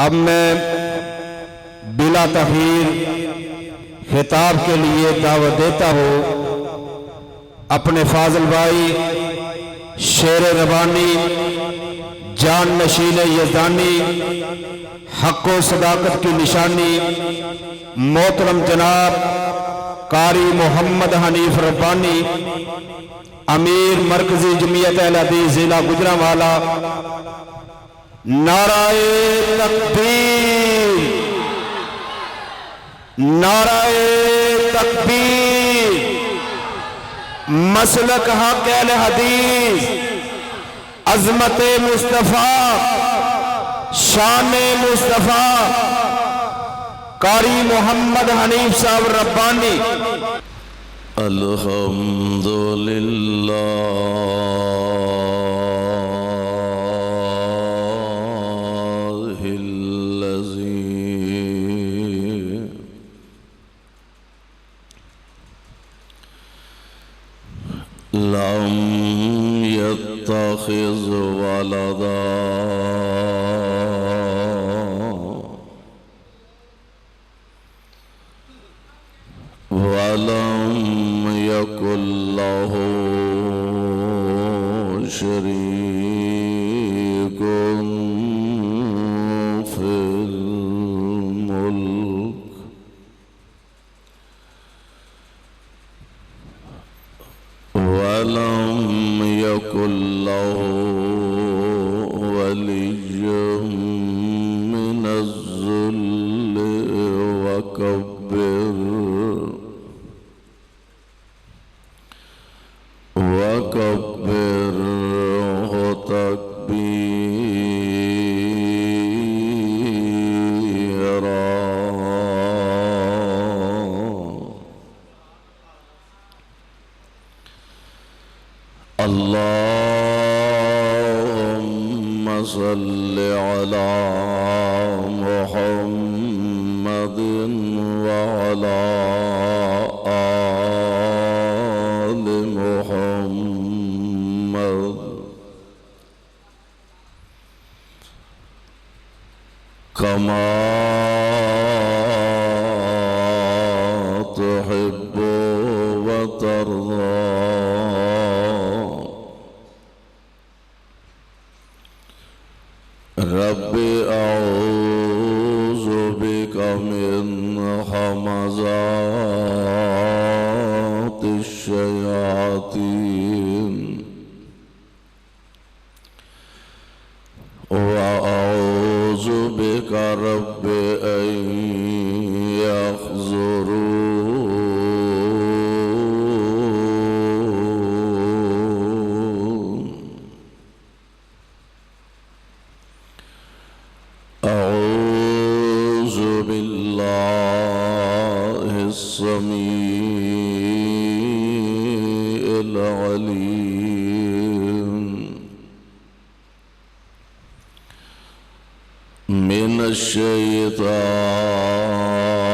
اب میں بلا تاخیر خطاب کے لیے دعوت دیتا ہوں اپنے فاضل بھائی شیر ربانی جان نشین یزدانی حق و صداقت کی نشانی محترم جناب قاری محمد حنیف ربانی امیر مرکزی جمعیت اہل حدیث ضلع گوجرانوالا نعرہ تکبیر نعرہ تکبیر مسلک حق اہل حدیث عظمت مصطفیٰ شان مصطفیٰ قاری محمد حنیف صاحب ربانی الحمدللہ لم يتخذ ولدا ولم يكن له شريك في الملك ولم يكن له ولي من الذل وكبره تكبيرا اللهم صل على محمد وعلى آل محمد كما تحب وترضى رب اعوذ بك من همزات الشياطين واعوذ بك رب ان يحضرون أعوذ بالله السميع العليم من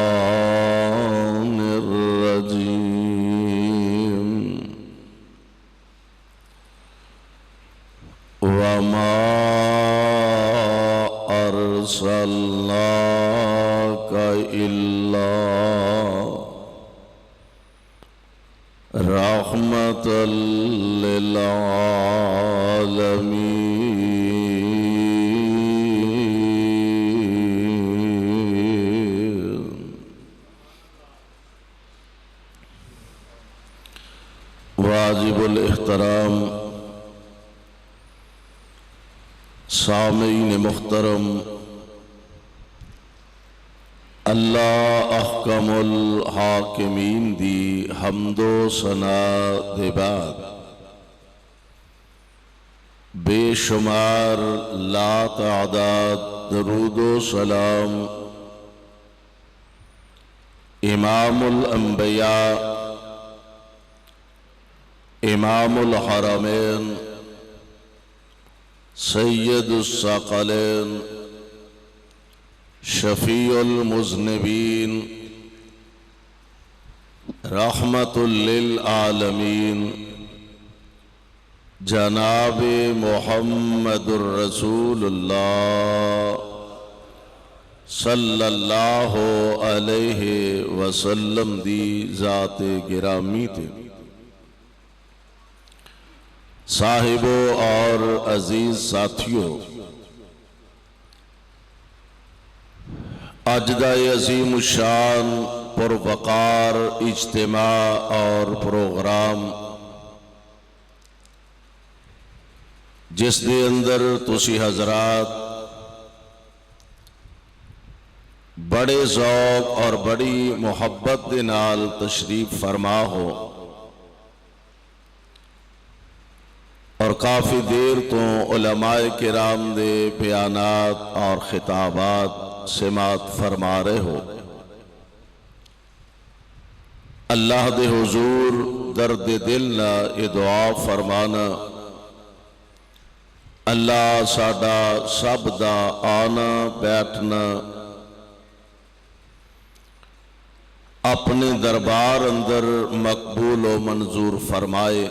الشيطان الرجيم وما أرسلناك إلا رحمة للعالمين واجب الاحترام سامعین محترم، اللہ احکم الحاکمین دی حمد و ثنا دے بعد بے شمار لا تعداد درود و سلام امام الانبیاء امام الحرمین سید الثقلین شفیع المذنبین رحمت للعالمین جناب محمد الرسول اللہ صلی اللہ علیہ وسلم دی ذات گرامی تے صاحبوں اور عزیز ساتھیوں، اج دا یہ عظیم الشان پروقار اجتماع اور پروگرام جس دے اندر تسی حضرات بڑے ذوق اور بڑی محبت دے نال تشریف فرما ہو اور کافی دیر تو علماء کرام دے بیانات اور خطابات سماعت فرما رہے ہو، اللہ دے حضور درد دل نہ یہ دعا فرمانا، اللہ ساڈا سب دا آنا بیٹھنا اپنے دربار اندر مقبول و منظور فرمائے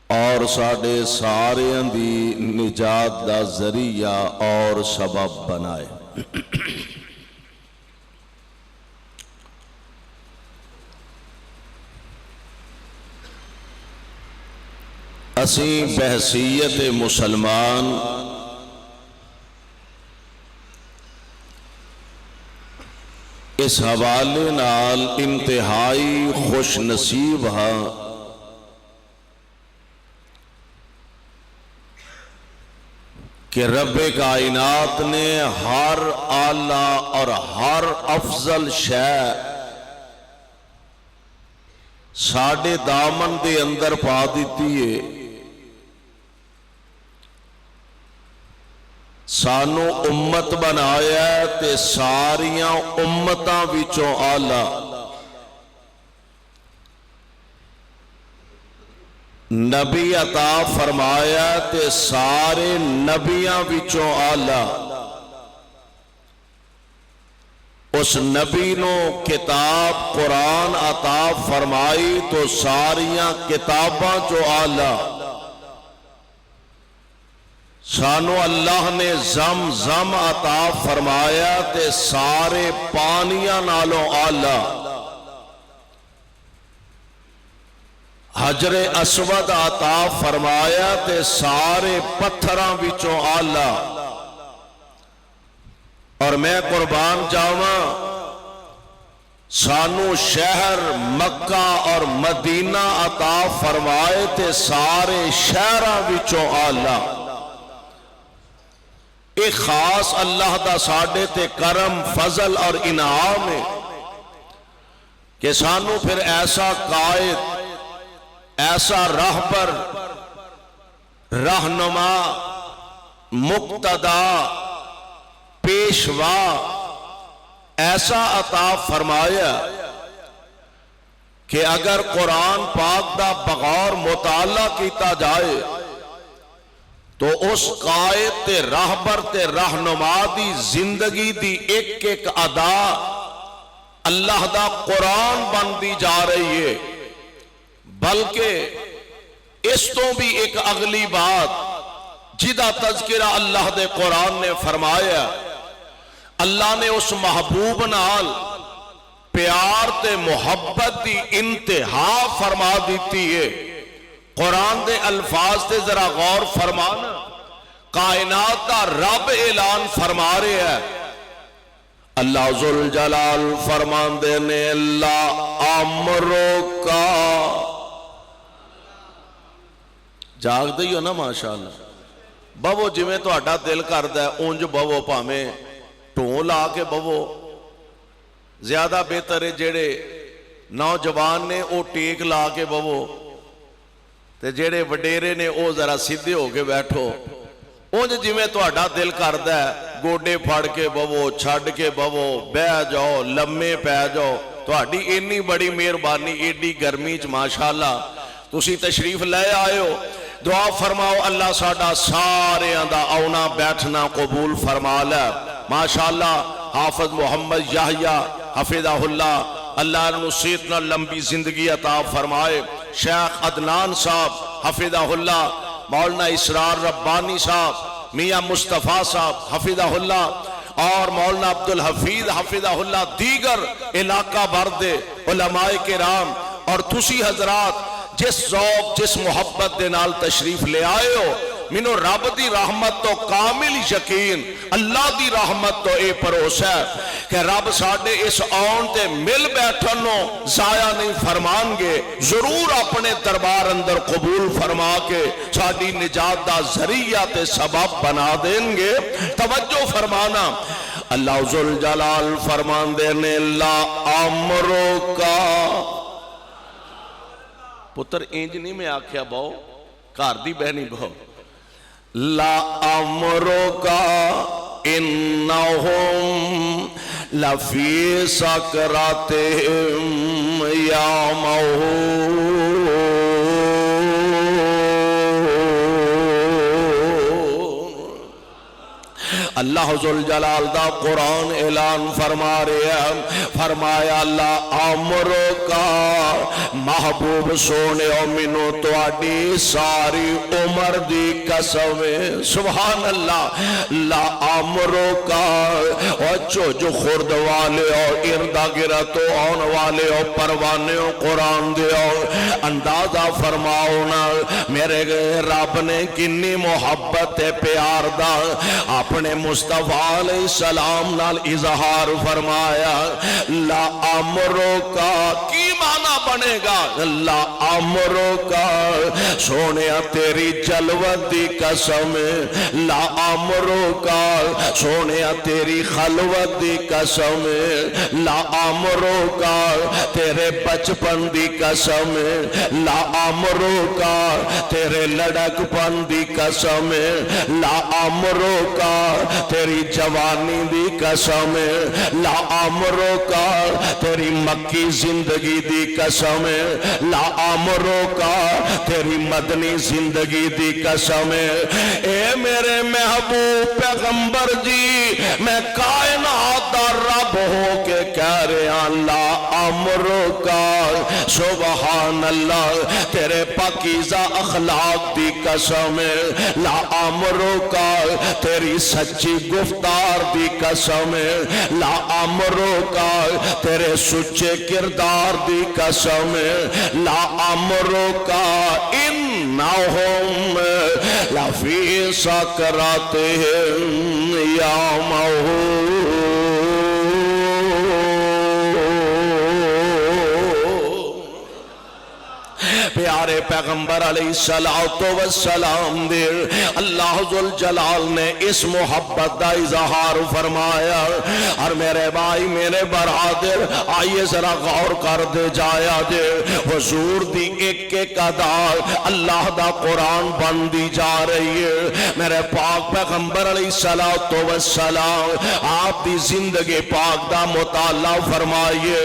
اور ساڈے ساریاں دی نجات دا ذریعہ اور سبب بنائے۔ اسیں بحیثیت مسلمان اس حوالے نال انتہائی خوش نصیب ہاں کہ رب کائنات نے ہر اعلیٰ اور ہر افضل شے ساڈے دامن دے اندر پا دیتی ہے، سانو امت بنایا تے ساریاں امتاں وچوں اعلیٰ نبی عطا فرمایا تے سارے نبیاں وچوں اعلیٰ اس نبی نو کتاب قرآن عطا فرمائی تو ساریاں کتاباں جو اعلیٰ سانو اللہ نے زم عطا فرمایا تے سارے پانیاں نالوں اعلیٰ حجر اسود عطا فرمایا تے سارے پتھراں وچوں اعلیٰ، اور میں قربان جاواں سانو شہر مکہ اور مدینہ عطا فرمائے تے سارے شہراں وچوں اعلیٰ۔ ایک خاص اللہ دا ساڈے تے کرم فضل اور انعام ہے کہ سانو پھر ایسا قائد، ایسا راہبر، رہنما، مقتدا، پیشوا ایسا عطا فرمایا کہ اگر قرآن پاک دا بغور مطالعہ کیتا جائے تو اس قائد تے راہبر تے رہنما دی زندگی دی ایک ایک ادا اللہ دا قرآن بندی جا رہی ہے، بلکہ اس تو بھی ایک اگلی بات جدا تذکرہ اللہ دے قرآن نے فرمایا، اللہ نے اس محبوب نال پیار تے محبت دی انتہا فرما دیتی ہے۔ قرآن دے الفاظ تے ذرا غور فرمانا، کائنات دا رب اعلان فرما رہے ہیں، اللہ ذوالجلال فرمان دینے اللہ امرو کا جاگ دئی ہو نا ماشاءاللہ بہو جویں تو اڈا دل کردہ ہے اونج بہو پامیں ٹون لا کے بہو، زیادہ بہتر ہے جڑے نوجوان نے او ٹیک لا کے بہو تے جڑے وڈیرے نے او ذرا سیدھے ہو کے بیٹھو، اونج جویں تو اڈا دل کردہ ہے گوڈے پھڑ کے بہو، چھڑ کے بہو، بہ جاؤ، لمے پہ جاؤ، تو اڈی اینی بڑی مہربانی ایڈی گرمی چ ماشاءاللہ تسی تشریف لے آئے ہو، دعا فرماؤ اللہ ساڈا سارے دا آنا بیٹھنا قبول فرما لے۔ ماشاءاللہ حافظ محمد یحییٰ حفظہ اللہ، اللہ نصیتنا لمبی زندگی عطا فرمائے، شیخ عدنان صاحب حفظہ اللہ، مولانا اسرار ربانی صاحب، میاں مصطفیٰ صاحب حفظہ اللہ، اور مولانا عبدالحفیظ حفظہ اللہ دیگر علاقہ بھر دے علماء کرام اور تسی حضرات جس ذوق جس محبت دے نال تشریف لے آئے ہو، مینوں رب دی رحمت تو کامل یقین، اللہ دی رحمت تو اے بھروسہ ہے کہ رب ساڈے اس آن تے مل بیٹھن نو ضائع نہیں فرمان گے، ضرور اپنے دربار اندر قبول فرما کے ساڈی نجات دا ذریعہ تے سبب بنا دیں گے۔ توجہ فرمانا، اللہ ذوالجلال فرمان دینے لا امرو کا پتر اینج نہیں میں آکھیا باؤ گھر دی بہنی باؤ لا امرکا انہم لفی سکراتہم یامہون۔ اللہ ذوالجلال دا قرآن اعلان فرما رہے ہیں، فرمایا لا امرکا محبوب سونے او منو تواڈی ساری عمر دی قسم، سبحان اللہ، لا امرکا او جو خرد والے او اردا گرد آن والے او پروانے او قرآن دے او اندازہ فرماؤ نا میرے رب نے کنی محبت پیار دا اپنے مصطفیٰ علیہ السلام نال اظہار فرمایا۔ لا امرکا کی معنی بنے گا؟ لا امرکا سونیا تیری جلوت دی قسم، لا امرکا سونیا تیری خلوت دی قسم، لا امرکا تیرے بچپن دی قسم، لا امرکا تیرے لڑک پن دی قسم، لا امرکا تیری جوانی دی قسم، لا امرکا تیری مکی زندگی دی قسم، لا امرکا تیری مدنی زندگی دی قسم۔ اے میرے محبوب پیغمبر جی، میں کائنات دا رب ہو کے کہہ رہا لا امرکا سبحان اللہ تیرے پاکیزہ اخلاق دی قسم، لا امرکا تیری سچی گفتار دی قسم، لا امرکا تیرے سچے کردار دی قسم، لا امرکا انہم لفی سکراتہم یامہون۔ پیارے پیغمبر علیہ السلام دے اللہ ذوالجلال نے اس محبت دا اظہار فرمایا۔ اور میرے بھائی میرے برادر آئیے ذرا غور کر دے جایا جے حضور دی ایک ایک ادا اللہ دا قرآن بن دی جا رہی ہے۔ میرے پاک پیغمبر علیہ السلام آپ دی زندگی پاک دا مطالعہ فرمائیے،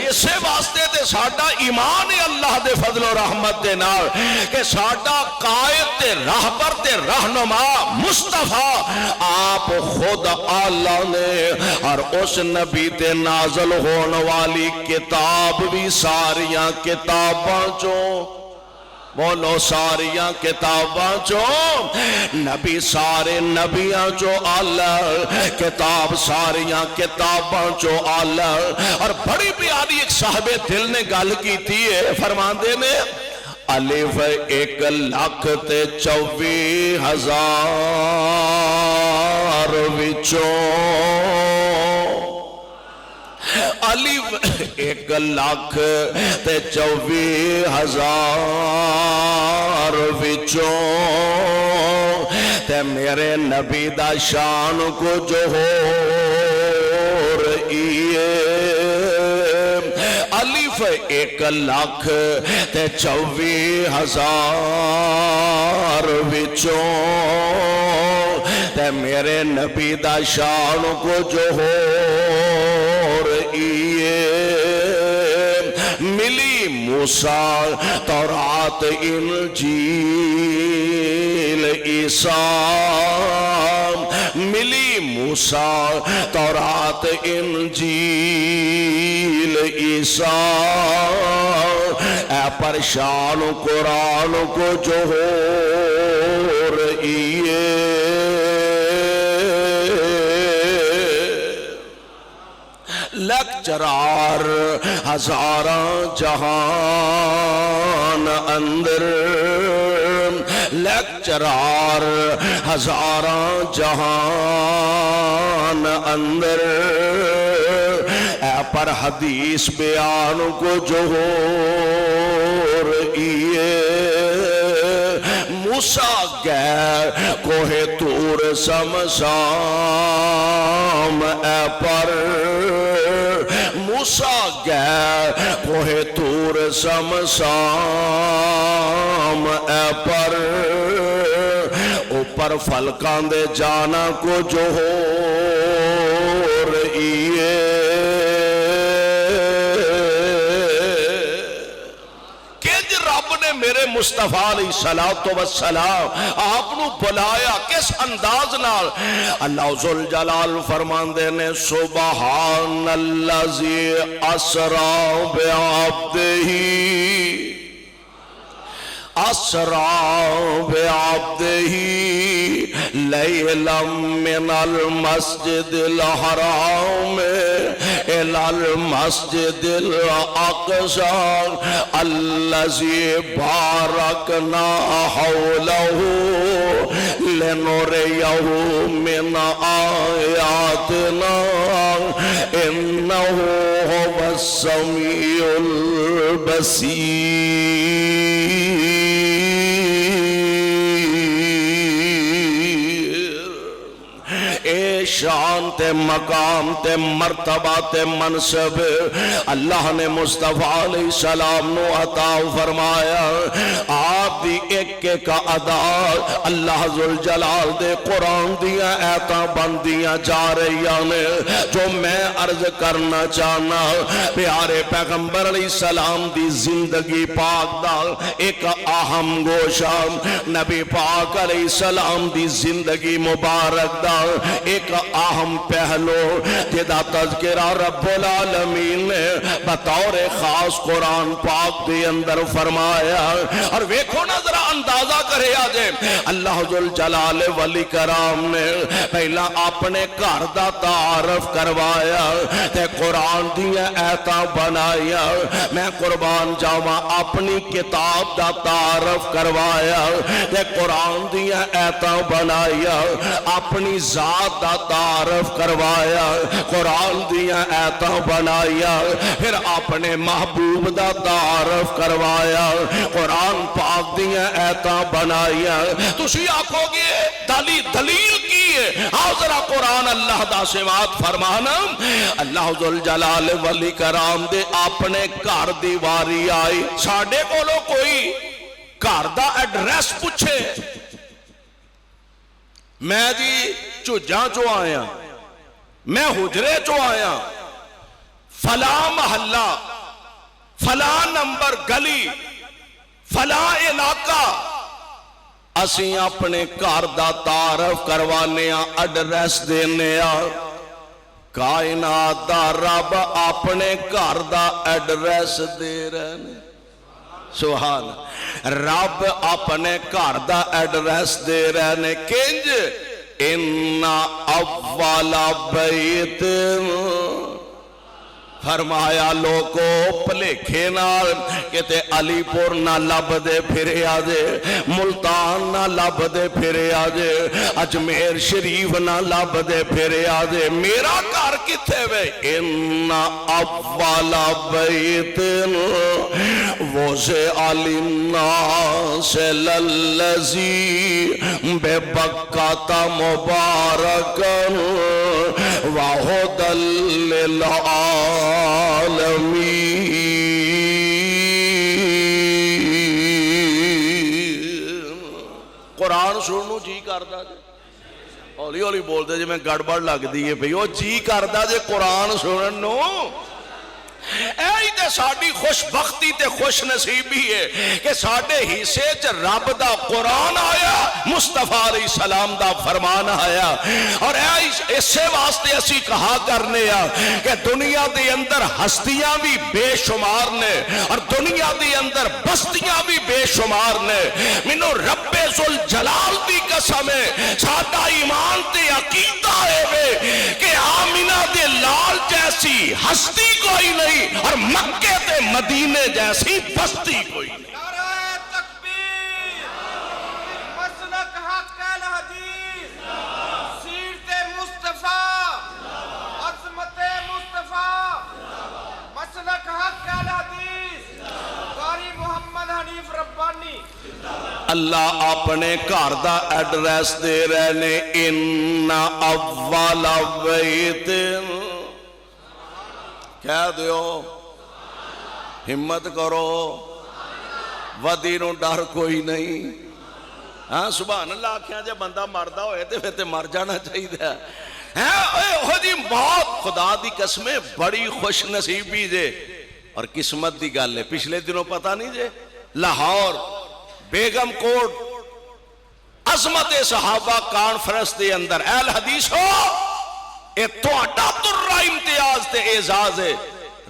اسے واسطے تے ساڈا ایمان ہے اللہ دے فضل و رحمت دے نال کہ ساڈا قائد تے راہبر تے رہنما مصطفیٰ آپ خود اللہ نے اور اس نبی تے نازل ہون والی کتاب بھی ساریاں کتاباں چوں بولو ساریاں کتاباں چوں نبی سارے نبیاں چوں اللہ کتاب ساریاں کتاباں چوں اللہ۔ اور بڑی پیاری ایک صاحب دل نے گل کی تھی فرماندے نے الف 1,24,000 وچوں الف 1,24,000 وچوں تے میرے نبی دا شان کو جو ہو رہی ہے۔ الف 1,24,000 وچوں تے میرے نبی دا شان کو جو ہو رہی ہے۔ ملی موسیٰ تورات انجیل عیسیٰ، ملی موسیٰ تورات انجیل عیسیٰ، اے پرشان قرآن کو جو ہو رہی ہے۔ لیکچرار ہزاراں جہان اندر، لیکچرار ہزاراں جہان اندر، اے پر حدیث بیان کو جو ہو رہی ہے، موسیٰ غیر کوہ طور سمسام اے پر، موسیٰ غیر کوہ طور سمسام اے پر، اوپر فلکان دے جانا کو جو ہو رہی ہے، میرے مصطفیٰ علیہ السلام آپ نو بلایا کس انداز نال؟ اللہ ذوالجلال فرماندے نے سبحان الذی اسرا بعبدہ، اسرا بعبدہ لیلا من المسجد الحرام الى المسجد الاقصى الذي باركنا حوله لنريه من آياتنا انه هو السميع البصير۔ شان تے مقام تے مرتبہ تے منصب اللہ نے مصطفیٰ علیہ السلام نو عطا فرمایا۔ آپ دی ایک ایک ادا اللہ ذوالجلال دے قرآن دیا ایتاں بندیاں جا رہی نے، جو میں عرض کرنا چاہنا پیارے پیغمبر علیہ السلام دی زندگی پاک دا ایک اہم گوشہ، نبی پاک علیہ السلام دی زندگی مبارک دا ایک اہم پہلو جدا تذکرہ رب العالمین نے بطور خاص قرآن پاک دے اندر فرمایا۔ اور ویکھو نا ذرا اندازہ کرے آجے، اللہ ذوالجلال ولی کرام نے پہلا اپنے گھر دا تعارف کروایا تے قرآن دیا ایتاں بنایا، میں قربان جاواں اپنی کتاب دا تعارف کروایا تے قرآن دیا ایتاں بنایا، اپنی ذات دا تعارف کروایا، قرآن دیا ایتاں بنایا، پھر اپنے محبوب دا تعارف کروایا، قرآن پاک دیا ایتاں بنایا۔ تسی آکھو گے دلیل کی ہے؟ آؤ ذرا قرآن اللہ دا سماعت فرمانا۔ اللہ ذوالجلال ولی کرام دے اپنے گھر دی واری آئی، ساڈے کولوں کوئی گھر دا ایڈریس پوچھے، میں جی چجاں چو آیا، میں حجرے چو آیا، فلاں محلہ، فلاں نمبر گلی، فلاں علاقہ، اسیں اپنے گھر دا تعارف کروانے ایڈریس دینے، کائنات دا رب اپنے گھر دا ایڈریس دے رہے، سبحان رب اپنے گھر دا ایڈریس دے رہے، کنج ان اول بیت، فرمایا لوگو پلیکھے نال کہتے علی پور نہ لب دے پھرے آجے، ملتان نہ لب دے پھرے آجے، اجمیر شریف نہ لب دے پھرے آجے، میرا گھر کتے وے؟ ان اول بیت وضع للناس للذی بے بکۃ مبارکا وہدی للعالمین۔ قرآن سننو جی کردا جے، ہولی ہولی بول دے جے میں گڑبڑ لگ دیئے بھئی وہ جی کردا جے قرآن سننو۔ ایہی تے ساڑی خوش بختی تے خوش نصیبی ہے کہ ساڑے حصے چ رب دا قرآن آیا، مصطفیٰ علیہ السلام دا فرمان آیا، اور اسے واسطے اسی کہا کرنے کہ دنیا دے اندر ہستیاں بھی بے شمار نے اور دنیا دے اندر بستیاں بھی بے شمار نے، منو رب ذوالجلال دی قسم ہے ساڑا ایمان تے عقیدہ ہے کہ آمینہ دے لال جیسا جیسی ہستی کوئی نہیں اور مکے تے مدینے جیسی بستی کوئی نہیں. نعرہ تکبیر، مسلک حق الحدیث، سیرت مصطفیٰ، عظمت مصطفیٰ، مسلک حق الحدیث، قاری محمد حنیف ربانی. اللہ اپنے گھر دا ایڈریس دے رہے نے ان اول بیت کہہ دیو ہمت کرو ودی نو ڈر کوئی نہیں. ہاں سبحان اللہ آکھیاں جے بندہ مردہ ہوئے تے پھر مر جانا چاہیے. ہاں جی موت خدا دی قسمیں بڑی خوش نصیبی جے اور قسمت دی گل ہے. پچھلے دنوں پتہ نہیں جے لاہور بیگم کوٹ عظمت صحابہ کانفرنس دے اندر اہل حدیث ہو اے تہاڈا ترا امتیاز تے اعزاز ہے.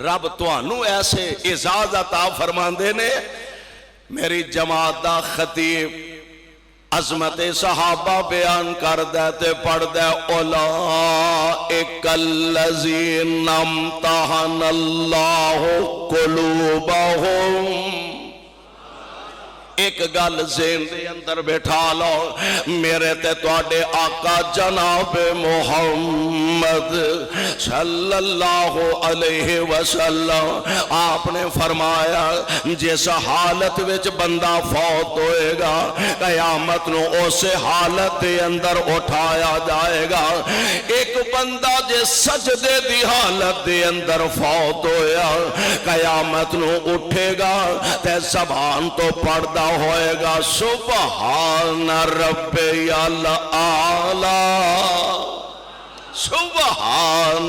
رب تانوں ایسے اعزاز عطا فرماندے نے. میری جماعت دا خطیب عظمت صحابہ بیان کردہ تے پڑھدہ اولئک الذین امتحن اللہ قلوبہم. ایک گل ذہن دے اندر بیٹھا لو میرے تے تواڈے آقا جناب محمد صلی اللہ علیہ وسلم آپ نے فرمایا جس حالت وچ بندہ فوت ہوئے گا قیامت نو اس حالت دے اندر اٹھایا جائے گا. ایک بندہ جے سجدے دی حالت دے اندر فوت ہویا قیامت نو اٹھے گا تے زبان تو پڑھدا ہوئے گا سبحان ربی الاعلی. سبحان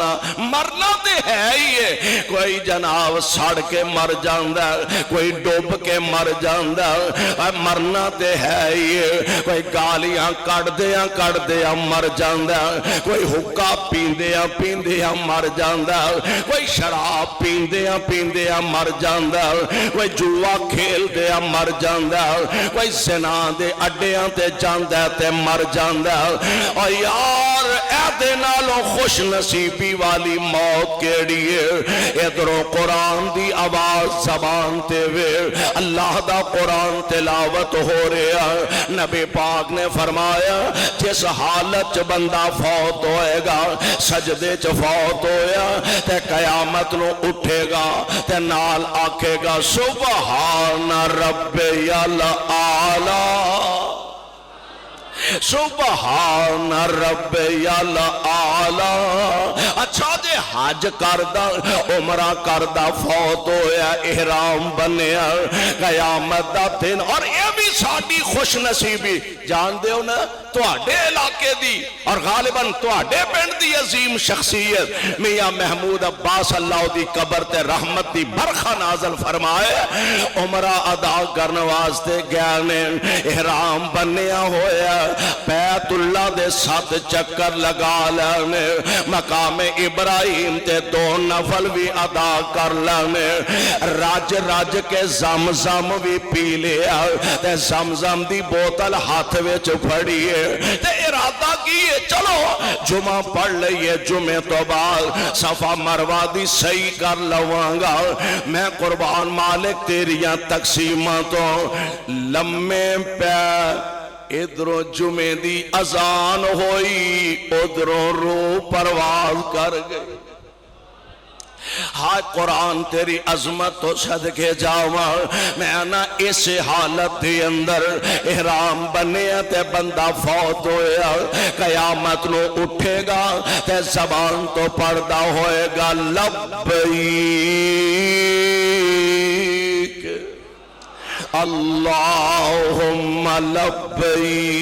مرنا تے ہے ہی ہے. کوئی جناب سڑ کے مر جاندا ہے کوئی ڈوب کے مر جاندا ہے مرنا تے ہے ہی ہے. کوئی گالیاں کڑدیاں مر جاندا ہے کوئی حکا پیندیاں مر جاندا ہے کوئی شراب پیندیاں مر جاندا ہے کوئی جوا کھیلدیاں مر جاندا ہے کوئی زنا دے اڈیاں تے جاندا ہے تے مر جاندا ہے. اور یار اے دے نالوں خوش نصیبی والی موت کیڑی ہے. ادھروں قرآن دی آواز زبان تے وے اللہ دا قرآن تلاوت ہو رہا. نبی پاک نے فرمایا جس حالت بندہ فوت ہوئے گا سجدے چ فوت ہویا تے قیامت نو اٹھے گا تے نال آکھے گا سبحان ربی الاعلی. سبحان ربی الاعلی. اچھا جے حج کردہ عمرہ کردہ فوت ہویا احرام بنیا قیامت دا دن اور یہ بھی ساڑی خوش نصیبی جان دے ہو نا تواڈے علاقے دی اور غالباً تواڈے پنڈ دی عظیم شخصیت میاں محمود عباس اللہ دی قبر تے رحمت دی برخہ نازل فرمائے. عمرہ ادا کرنے واسطے گیا نے احرام بنیا ہویا بیت اللہ دے 7 چکر لگا لینے مقام ابراہیم تے 2 نفل بھی ادا کر لینے رج کے زمزم بھی پی لیا تے زمزم دی بوتل ہاتھ وچ پھڑیے تے ارادہ کیے چلو جمعہ پڑھ لئیے جمعہ تو بعد صفا مروہ دی صحیح کر لوانگا. میں قربان مالک تیریاں تقسیمہ تو لمے پہ ادھروں جمعے دی اذان ہوئی ادھروں روح پرواز کر گئی. ہاں قرآن تیری عظمت تو صدقے جاواں میں نا اس حالت دی اندر احرام بنے تے بندہ فوت ہویا قیامت نو اٹھے گا تے زبان تو پڑھدا ہوئے گا لبیک اللہم لبیک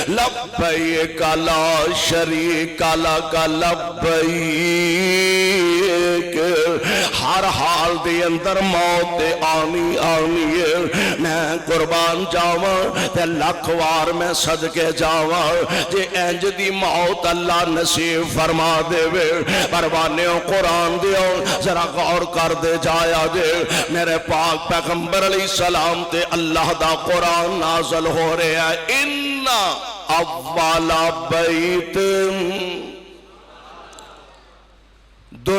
لبیک لا شریک لک لبیک. ہر حال دے اندر موت دے آنی ہے. میں قربان جاواں تے لکھ وار میں صدقے جاواں جے انج دی موت اللہ نصیب فرما دے وے. پروانیوں قرآن دیو ذرا غور کر دے جایا جے میرے پاک پیغمبر علیہ السلام تے اللہ دا قرآن نازل ہو رہا ہے ان اول بیت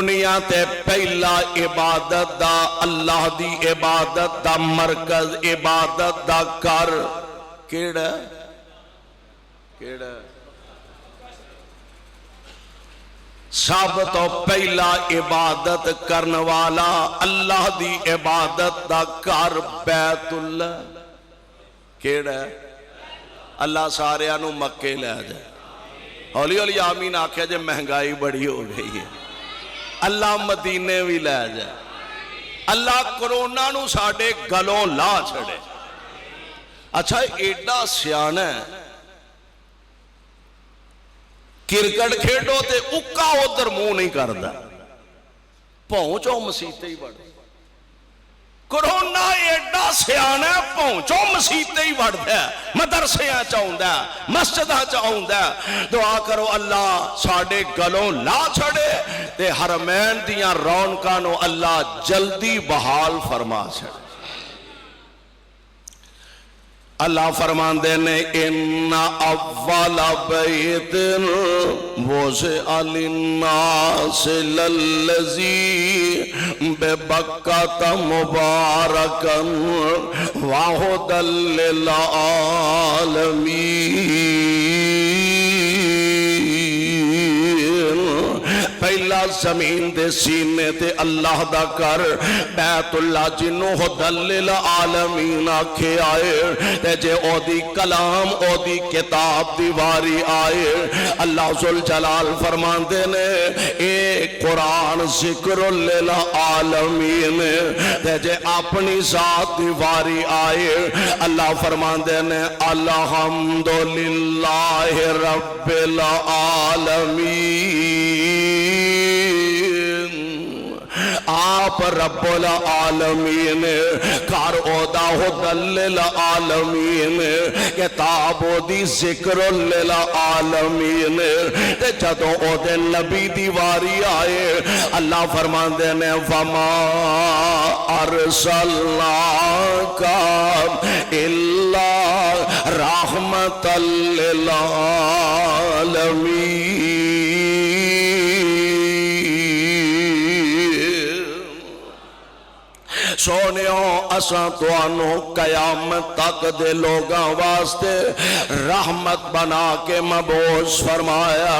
دنیا تے پہلا عبادت دا اللہ دی عبادت دا مرکز عبادت دا کر کیڑا کیڑا سب تو پہلا عبادت کرن والا اللہ دی عبادت دا کر بیت اللہ کیڑا اللہ سارے انو مکے لے جائے ہولی ہولی آمین آکھے جے مہنگائی بڑی ہو گئی ہے اللہ مدینے بھی لے جائے اللہ کرونا نو ساڑے گلوں لا چھڑے اچھا ایڈا سیانہ ہے کرکٹ کھیڈو تے اکا ادھر منہ نہیں کردا پہنچو مسیتے ہی بڑھ کرونا ایڈا سیانہ ہے پہنچو مسیتے ہی بڑھ ہے مدرسیاں چاہوندا ہے مسجدہ چاہوندا ہے دعا کرو اللہ ساڑے گلوں لا چھڑے تے حرمین دیاں رونکانو اللہ جلدی بحال فرما چھڑے اللہ فرماندے نے ان اول بیت وضع للناس للذی ببکۃ مبارکا وہدی للعالمین پہلا زمین دے سینے تے اللہ دا کر بیت اللہ جنوں ہدی للعالمین آکھے آئے تے جے او دی کلام او دی کتاب دیواری آئے اللہ ذوالجلال فرماندے نے اے قرآن ذکر للعالمین تے جے اپنی ذات دیواری آئے اللہ فرماندے نے الحمدللہ رب العالمین آپ رب العالمین کار اودا ہدی للعالمین کتاب او دی ذکر للعالمین تے جدوں او دے نبی دیواری آئے اللہ فرماندے نے وما ارسلناک الا رحمت للعالمین سونیوں اساں توانو قیامت تک دے لوگاں واسطے رحمت بنا کے مبعوث فرمایا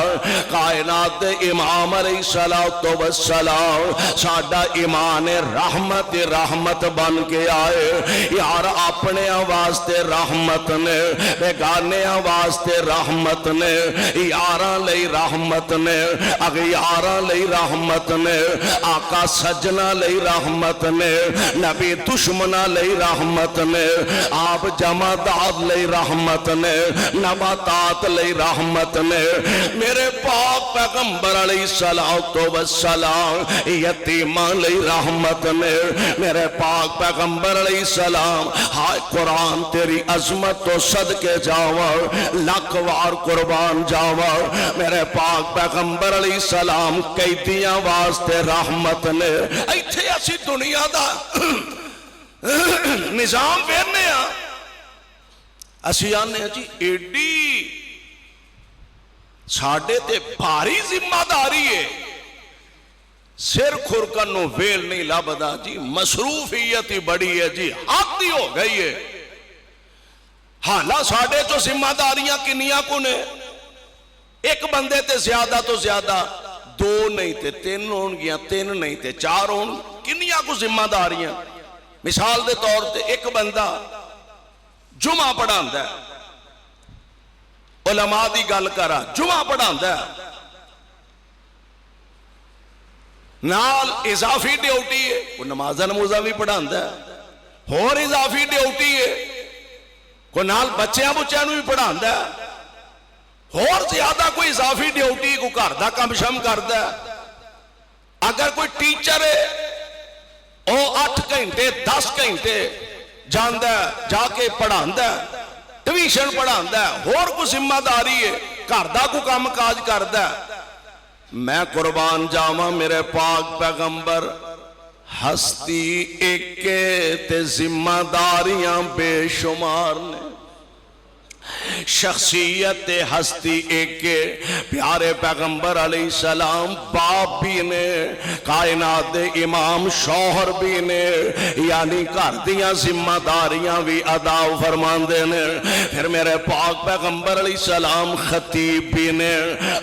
کائنات امام علیہ السلام ساڈا ایمان رحمت رحمت بن کے آئے یار اپنے واسطے رحمت نے بیگانے واسطے رحمت نے یاراں لئی رحمت نے اغیاراں لئی رحمت نے آقا سجنا لئی رحمت نے نبی دشمنہ لئی رحمت نے آپ جمادات لئی رحمت نے نباتات لئی رحمت نے میرے پاک پیغمبر علیہ السلام یتیمان لئی رحمت نے میرے پاک پیغمبر علیہ السلام ہائے قرآن تیری عظمت تو صدقے جاوا لاکھ وار قربان جاوا میرے پاک پیغمبر علیہ السلام قیدیاں واسطے رحمت نے ایتھے اسی دنیا دا نظام پھیرنے اسی آنے جی ایڈی ساڑھے تے بھاری ذمہ داری ہے سر کھرکن نو ویل نہیں لابدا جی مصروفیتی بڑی ہے جی حق دی ہو گئی ہے حالا ساڑھے جو ذمہ داریاں کنیاں کنے ایک بندے تے زیادہ تو زیادہ دو نہیں تے تین ہون گیا تین نہیں تے چار ہون کنیاں کو ذمہ داریاں مثال دے طور تے ایک بندہ جمعہ پڑھاندا ہے علماء دی گل کرا جمعہ پڑھاندا ہے نال اضافی ڈیوٹی ہے وہ نماز نموزہ بھی پڑھاندا ہے اور اضافی ڈیوٹی ہے کوئی نال بچیاں بچیاں بھی پڑھاندا ہے اور زیادہ کوئی اضافی ڈیوٹی کو کردہ کم شم کردہ ہے اگر کوئی ٹیچر ہے او 8 گھنٹے 10 گھنٹے جاندہ ہے جا کے پڑھاندہ ہے ٹویشن پڑھاندہ ہے اور کو ذمہ داری ہے کردہ کو کام کاج کردہ ہے میں قربان جاواں میرے پاک پیغمبر ہستی ایک تے ذمہ داریاں بے شمار نے شخصیت ہستی ایک پیارے پیغمبر علیہ السلام باپ بھی نے کائنات دے امام شوہر بھی نے یعنی گھر دیاں ذمہ داریاں بھی ادا فرماندے نے پھر میرے پاک پیغمبر علیہ السلام خطیب بھی نے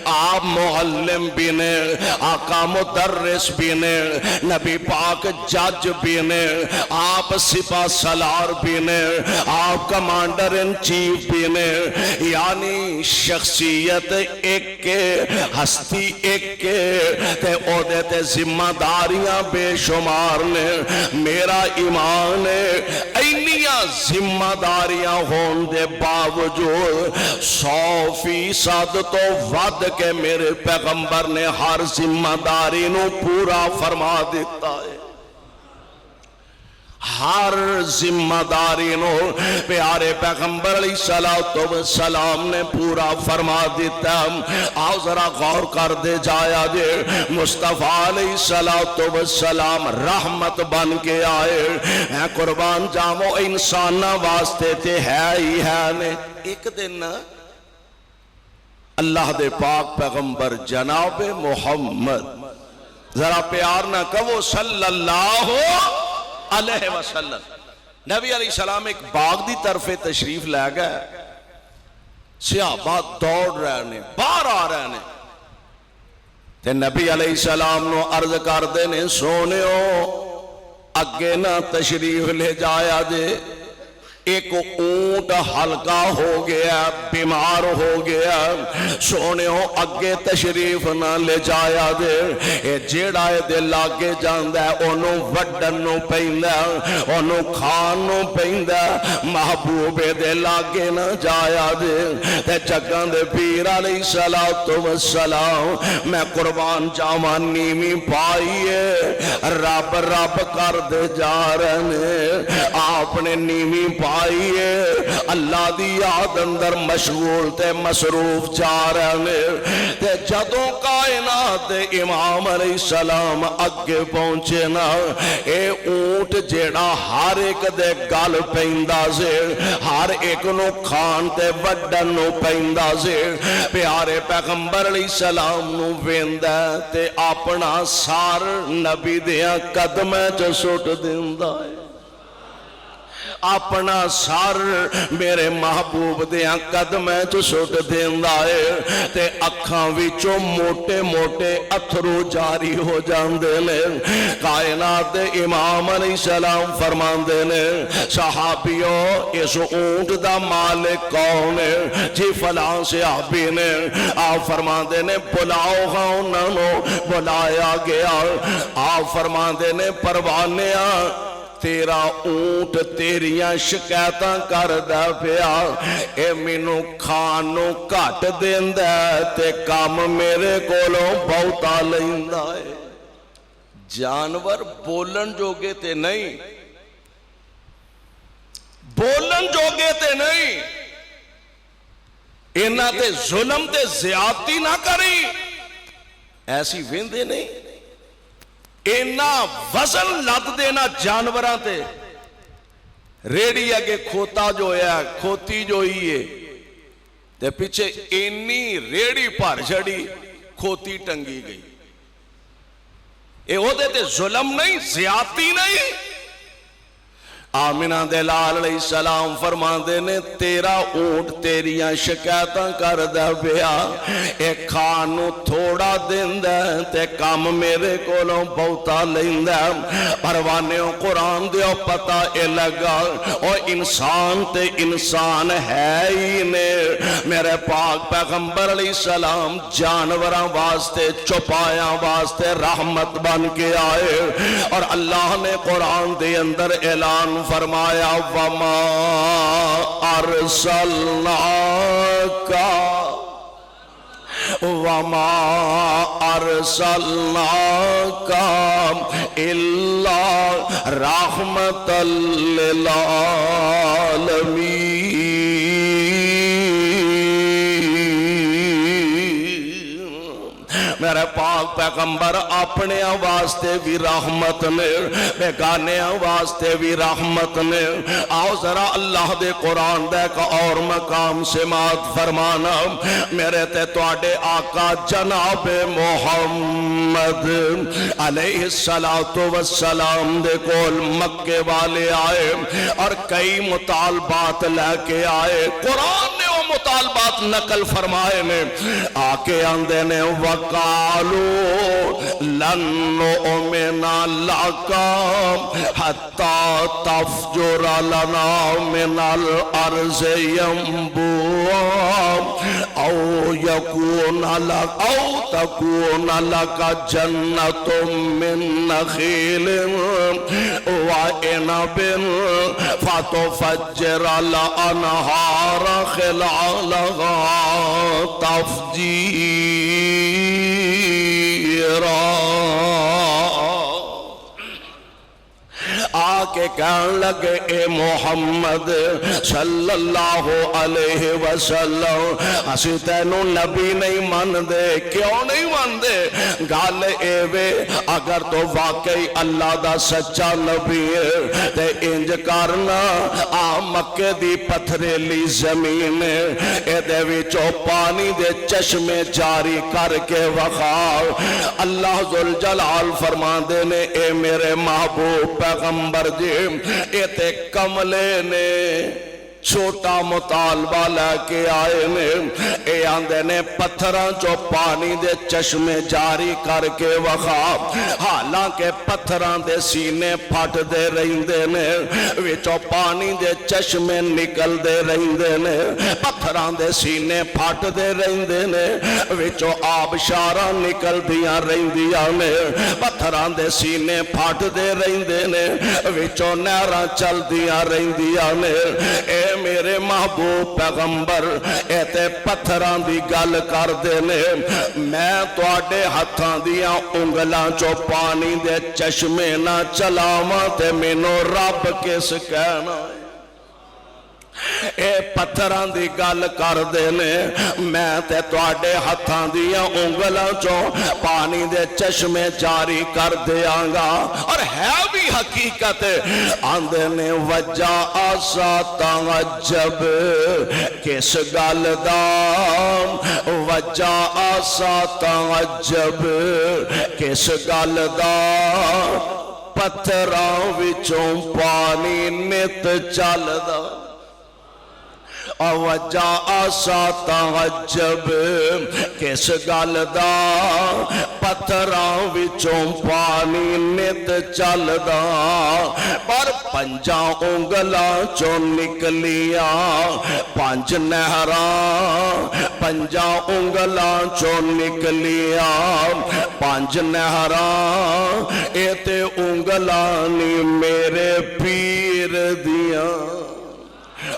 آپ معلم بھی نے آقا مدرس بھی نے نبی پاک جج بھی نے آپ سپاہ سالار بھی نے آپ کمانڈر ان چیف بھی نے یعنی شخصیت ایک ہستی ایک تے عہدے تے ذمہ داریاں بے شمار نے میرا ایمان اینیاں ذمہ داریاں ہون دے باوجود 100% تو ود کے میرے پیغمبر نے ہر ذمہ داری نو پورا فرما دیتا ہے ہر ذمہ داری نو پیارے پیغمبر علیہ السلام نے پورا فرما دیتا آؤ ذرا غور کر دے جایا جے مصطفیٰ علیہ السلام رحمت بن کے آئے میں قربان جامو انسانہ واسطے تے ہے ہی ہے نے ایک دن اللہ دے پاک پیغمبر جناب محمد ذرا پیار نہ کہو صلی اللہ علیہ وسلم نبی علیہ السلام ایک باغ دی طرف تشریف لے گئے صحابہ دوڑ رہے نے باہر آ رہے نے تے نبی علیہ السلام نو عرض کر دے نے سونے اگے نہ تشریف لے جایا دے ایک اونٹ ہلکا ہو گیا بیمار ہو گیا سونے اگے تشریف نہ لے جایا دے اے جیڑا دے لاگے جاندہ ہے انہوں وڈن نو پیندہ انہوں کھان نو پیندہ محبوب دے لاگے نہ جایا دے تے جگان دے پیر علیہ السلام میں قربان جاوان نیمی پائیے رب رب کر دے جا رہنے آپ نے نیمی پائیے اللہ دی یاد اندر مشغول تے مصروف جا رہے تے جدوں کائنات امام علیہ السلام اگے پہنچے نا اے اونٹ جیڑا ہر ایک دے گل پیندا سے ہر ایک نو کھان تے وڈن نو پیندا سے پیارے پیغمبر علیہ السلام نو ویندا تے اپنا سار نبی دیاں قدمیں چ سٹ دیندا ہے اپنا سر میرے محبوب دیاں قدمیں چ سٹ دیندا ہے تے اکھاں وچوں موٹے موٹے اتھرو جاری ہو جاندے نے کائنات دے امام علیہ السلام فرماندے نے صحابیو اس اونٹ دا مالک کون ہے جی فلاں صحابی نے آپ فرماندے نے بلاؤ ہاں انہاں نو بلایا گیا آپ فرماندے نے پروانیاں تیرا اونٹ تیریاں شکایتاں کر دا پیا اے مینو کھانو کٹ دیندا تے کام میرے کولوں بہتا لیندا ہے جانور بولن جوگے تے نہیں بولن جوگے تے نہیں انہاں تے ظلم تے زیادتی نہ کری ایسی ویندے نہیں اینا وزن لد دینا جانوراں تے ریڑی اگے کھوتا جو ہے کھوتی جو ہی ہے تے پیچھے اینی ریڑی پر جڑی کھوتی ٹنگی گئی اے ہو دے تے ظلم نہیں زیادتی نہیں آمینہ دلال علیہ السلام فرماندے نے تیرا اونٹ تیریاں شکایتاں کر دے بیا اے کھانو تھوڑا دیندہ تے کام میرے کولوں بہتا لیندہ پروانیوں قرآن دیو پتہ اے لگا او انسان تے انسان ہے ہی نے میرے پاک پیغمبر علیہ السلام جانوراں واسطے چپایاں واسطے رحمت بن کے آئے اور اللہ نے قرآن دے اندر اعلان فرمایا وما ارسلناک الا رحمت للعالمین میرے پاک پیغمبر اپنے واسطے بھی رحمت نے، بیگانے واسطے بھی رحمت نے۔ آؤ ذرا اللہ دے قرآن دے ایک اور مقام سماعت فرمانا، میرے تے تواڈے آقا جناب محمد علیہ السلام دے کول مکے والے آئے اور کئی مطالبات لے کے آئے۔ قرآن نے وہ مطالبات نقل فرمائے نے، آکے آندے نے وَقَالُوا لَن نُؤْمِنَ لَكَ حَتَّى تَفْجُرَ لَنَا مِنَ الْأَرْضِ يَنبُوعًا أَوْ تَكُونَ لَكَ جَنَّةٌ مِّن نَخِيلٍ وَعِنَبٍ فَتُفَجِّرَ الْأَنْهَارَ خِلَالَهَا آکے کہنے لگے اے محمد صلی اللہ علیہ وسلم، اسی تینوں نبی نہیں مان دے۔ کیوں نہیں مان دے؟ گال اے وے اگر تو واقعی اللہ دا سچا نبی ہے تے انج کرنا، آ مکے دی پتھریلی زمین اے دے وچوں پانی دے چشمے جاری کر کے وخاؤ۔ اللہ ذوالجلال فرمان دے نے اے میرے محبوب پیغمبر جی، اے تے کملے نے چھوٹا مطالبہ لے کے آئے نے، اے آندے نے پتھراں چو پانی دے چشمے جاری کر کے وخا، حالانکہ پتھراں دے سینے پھٹ دے رہندے نے، وچو پانی دے چشمے نکل دے رہندے نے، پتھراں دے سینے پھٹ دے رہندے نے، وچو آبشاراں نکل دیاں رہندیاں نے، پتھراں دے سینے پھٹ دے رہندے نے، وچو نہراں چل دیاں رہندیاں نے۔ اے میرے محبوب پیغمبر اے تے پتھراں دی گل کر دینے، میں تواڈے ہتھاں دیاں انگلاں چو پانی دے چشمے نہ چلاواں تے مینوں رب کس کہنا؟ اے پتھراں دی گل کر دینے، میں تے تواڈے ہتھاں دیاں انگلاں چو پانی دے چشمے جاری کر دیاں گا۔ اور ہے بھی حقیقت، آندے نے وجہ آسا تعجب کس گل دا، وجہ آسا تعجب کس گل دا، پتھراں وچوں پانی نت چلدا۔ وجہ آسا تعجب کس گل دا، پتھراں وچوں پانی نت چلدا، پر پنجاں انگلاں چوں نکلیاں پانچ نہراں، پنجاں انگلاں چوں نکلیاں پانچ نہراں، اے تے انگلاں نی میرے پیر دیاں،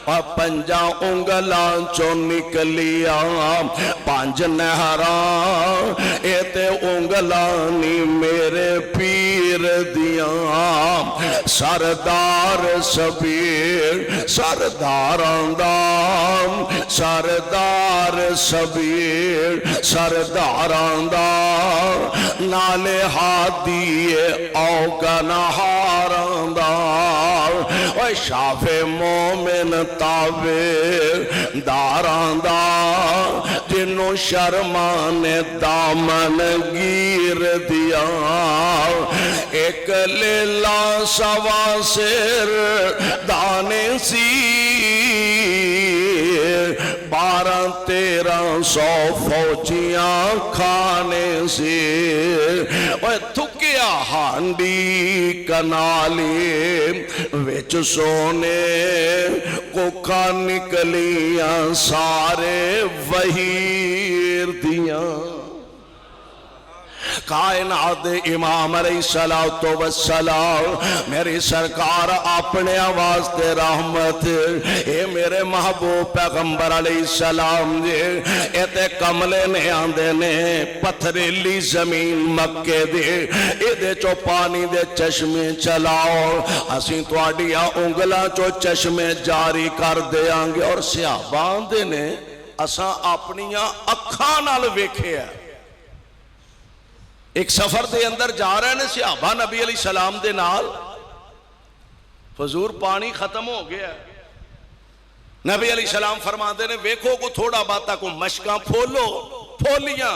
اور پنجاں انگلاں چوں نکلیاں پانچ نہراں، اے تے انگلاں نی میرے پیر دیاں۔ سردار سبیر سرداراں دا، سردار سبیر سرداراں دا، نالے ہادی اوگنہاراں دا، اوے شاف مومن تابع داراں دا، جنوں شرمان دامن گیر دیا، ایک لیلا سوا سر دانے سی، 1200 فوجیاں کھانے سے، اوے تھکیا ہانڈی کنالی وچ سونے کوکھا نکلیاں سارے وہیر دیاں۔ کائنات امام علیہ السلام میری سرکار اپنے آواز تے رحمت، اے میرے محبوب پیغمبر علیہ السلام جی، اے تے کملے نے آندے نے پتھریلی زمین مکے دے، اے دے چو پانی دے چشمے چلاؤ، اسی تواڈیاں انگلاں چو چشمے جاری کر دیاں گے۔ اور صحابہ آندے نے اساں اپنیاں اکھاں نال ویکھیا، ایک سفر دے اندر جا رہے ہیں صحابہ نبی علیہ السلام دے نال، حضور پانی ختم ہو گیا، نبی علیہ السلام فرماتے نے ویکھو کو تھوڑا باتا کو مشکاں پھولیاں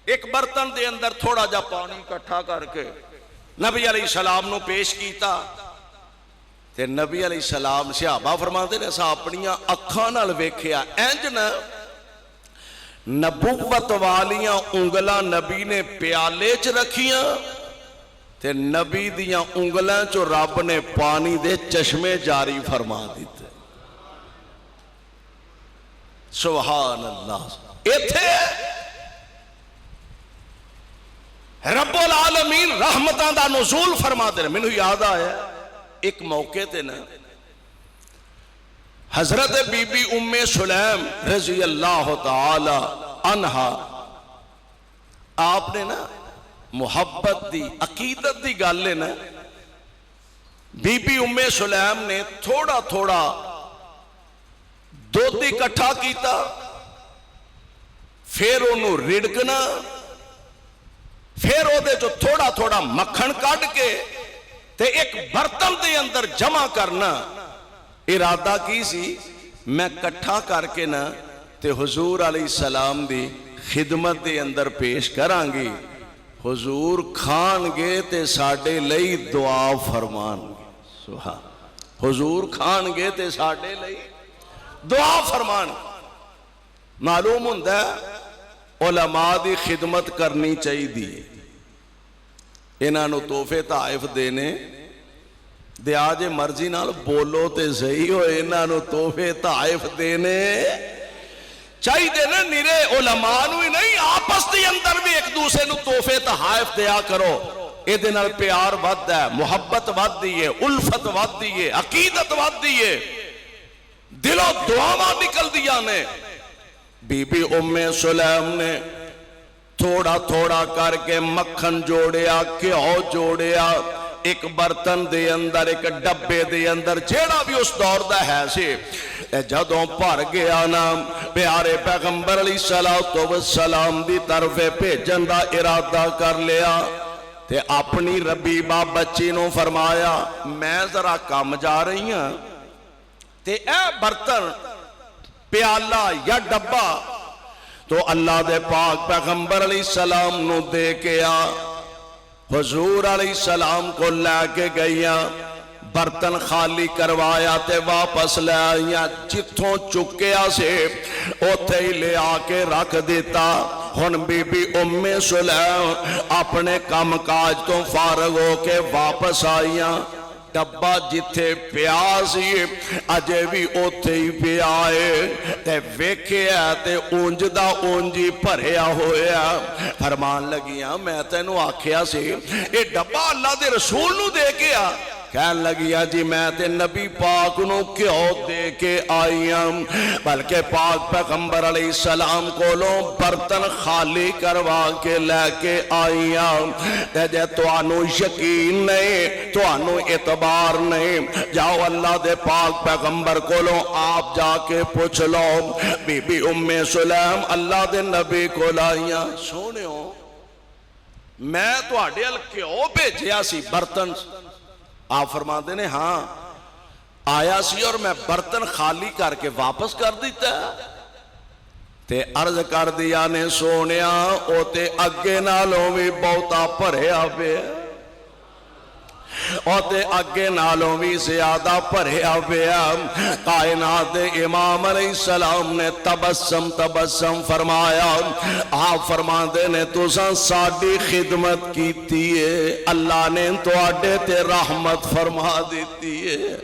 ایک برتن دے اندر تھوڑا جا پانی اکٹھا کر کے نبی علیہ السلام نو پیش کیتا، تے نبی علیہ السلام صحابہ فرماتے نے اساں اپنیاں اکھاں نال ویکھیا انج نہ نبوت والیاں انگلاں نبی نے پیالے چ رکھیاں تے نبی دیاں انگلاں چو رب نے پانی دے چشمے جاری فرما دیتے. سبحان اللہ. ایتھے رب العالمین رحمتاں دا نزول فرما دے. مینوں یاد آیا ایک موقع تے نا حضرت بی بی ام سلیم رضی اللہ تعالی عنہا آپ نے نا محبت دی عقیدت دی گل ہے نا بی بی ام سلیم نے تھوڑا تھوڑا دودھ اکٹھا کیتا، پھر انہوں رڑکنا، پھر او دے جو تھوڑا تھوڑا مکھن کٹ کے تے ایک برتن دے اندر جمع کرنا. ارادہ کی سی میں کٹھا کر کے نا تے حضور علیہ السلام دی خدمت دے اندر پیش کران گی، حضور کھان گے تے ساڈے لئی دعا فرمان گے. سبحان. حضور کھان گے تے ساڈے لئی دعا فرمان. معلوم ہوندا ہے علماء دی خدمت کرنی چاہیے، انہاں نو تحفے تحائف دینے دیا جے مرضی نال بولو تے صحیح ہو، انہاں نو تحفے تحائف دینے چاہیے نا. نیرے علماء نو ہی نہیں آپس دی اندر بھی ایک دوسرے نو تحفے تحائف دیا کرو. اے دے نال پیار ود ہے، محبت ود دی ہے، الفت ود دی ہے، عقیدت ود دی ہے، دلوں دعاواں نکل دیا نے. بی بی ام سلیم نے تھوڑا تھوڑا کر کے مکھن جوڑیا، گھیو جوڑیا، ایک برتن دے اندر ایک ڈبے دے اندر جیڑا بھی اس دور دا ہے سی جدوں بھر گیا نا پیارے پیغمبر علیہ السلام دی طرف بھیجن دا ارادہ کر لیا تے اپنی ربیبہ بچی نو فرمایا میں ذرا کام جا رہی ہاں تے اے برتن پیالہ یا ڈبہ تو اللہ دے پاک پیغمبر علیہ السلام نو دے کے آ. حضور علیہ السلام کو لے کے گئیاں، برتن خالی کروایا تے واپس لے آئیاں، جتھوں چکیا سے اوتھے ہی لے آ کے رکھ دیتا. ہن بی بی ام سلیم اپنے کام کاج تو فارغ ہو کے واپس آئیاں، ڈبا جتھے پیاسی اجے بھی اوتھے ہی پیائے تے ویکھیا تے اونج دا اونجی بھریا ہویا. فرمان لگیاں میں تینوں آکھیا سی اے ڈبا اللہ دے رسول نو دے کے آ. کہن لگیا جی میں تے نبی پاک نو کیوں دے کے آئیاں، بلکہ پاک پیغمبر علیہ السلام کولوں برتن خالی کروا کے لے کے آئیاں. تے جے توانو یقین نہیں، توانو اعتبار نہیں، جاؤ اللہ دے پاک پیغمبر کولوں آپ جا کے پوچھ لو. بی بی ام سلیم اللہ دے نبی کو لائیاں سونیو میں تو آڈے کیوں بھیجیا سی برتن. آپ فرماتے نے ہاں آیا سی اور میں برتن خالی کر کے واپس کر دیتا تے عرض کر دیا نے سونیا او تے اگے نالوں بھی بہتا بھریا پیا، او تے اگے نالوں بھی زیادہ بھریا پیا. کائنات امام علیہ السلام نے تبسم فرمایا. آپ فرماندے نے تساں ساڈی خدمت کیتی ہے، اللہ نے تواڈے تے رحمت فرما دیتی ہے.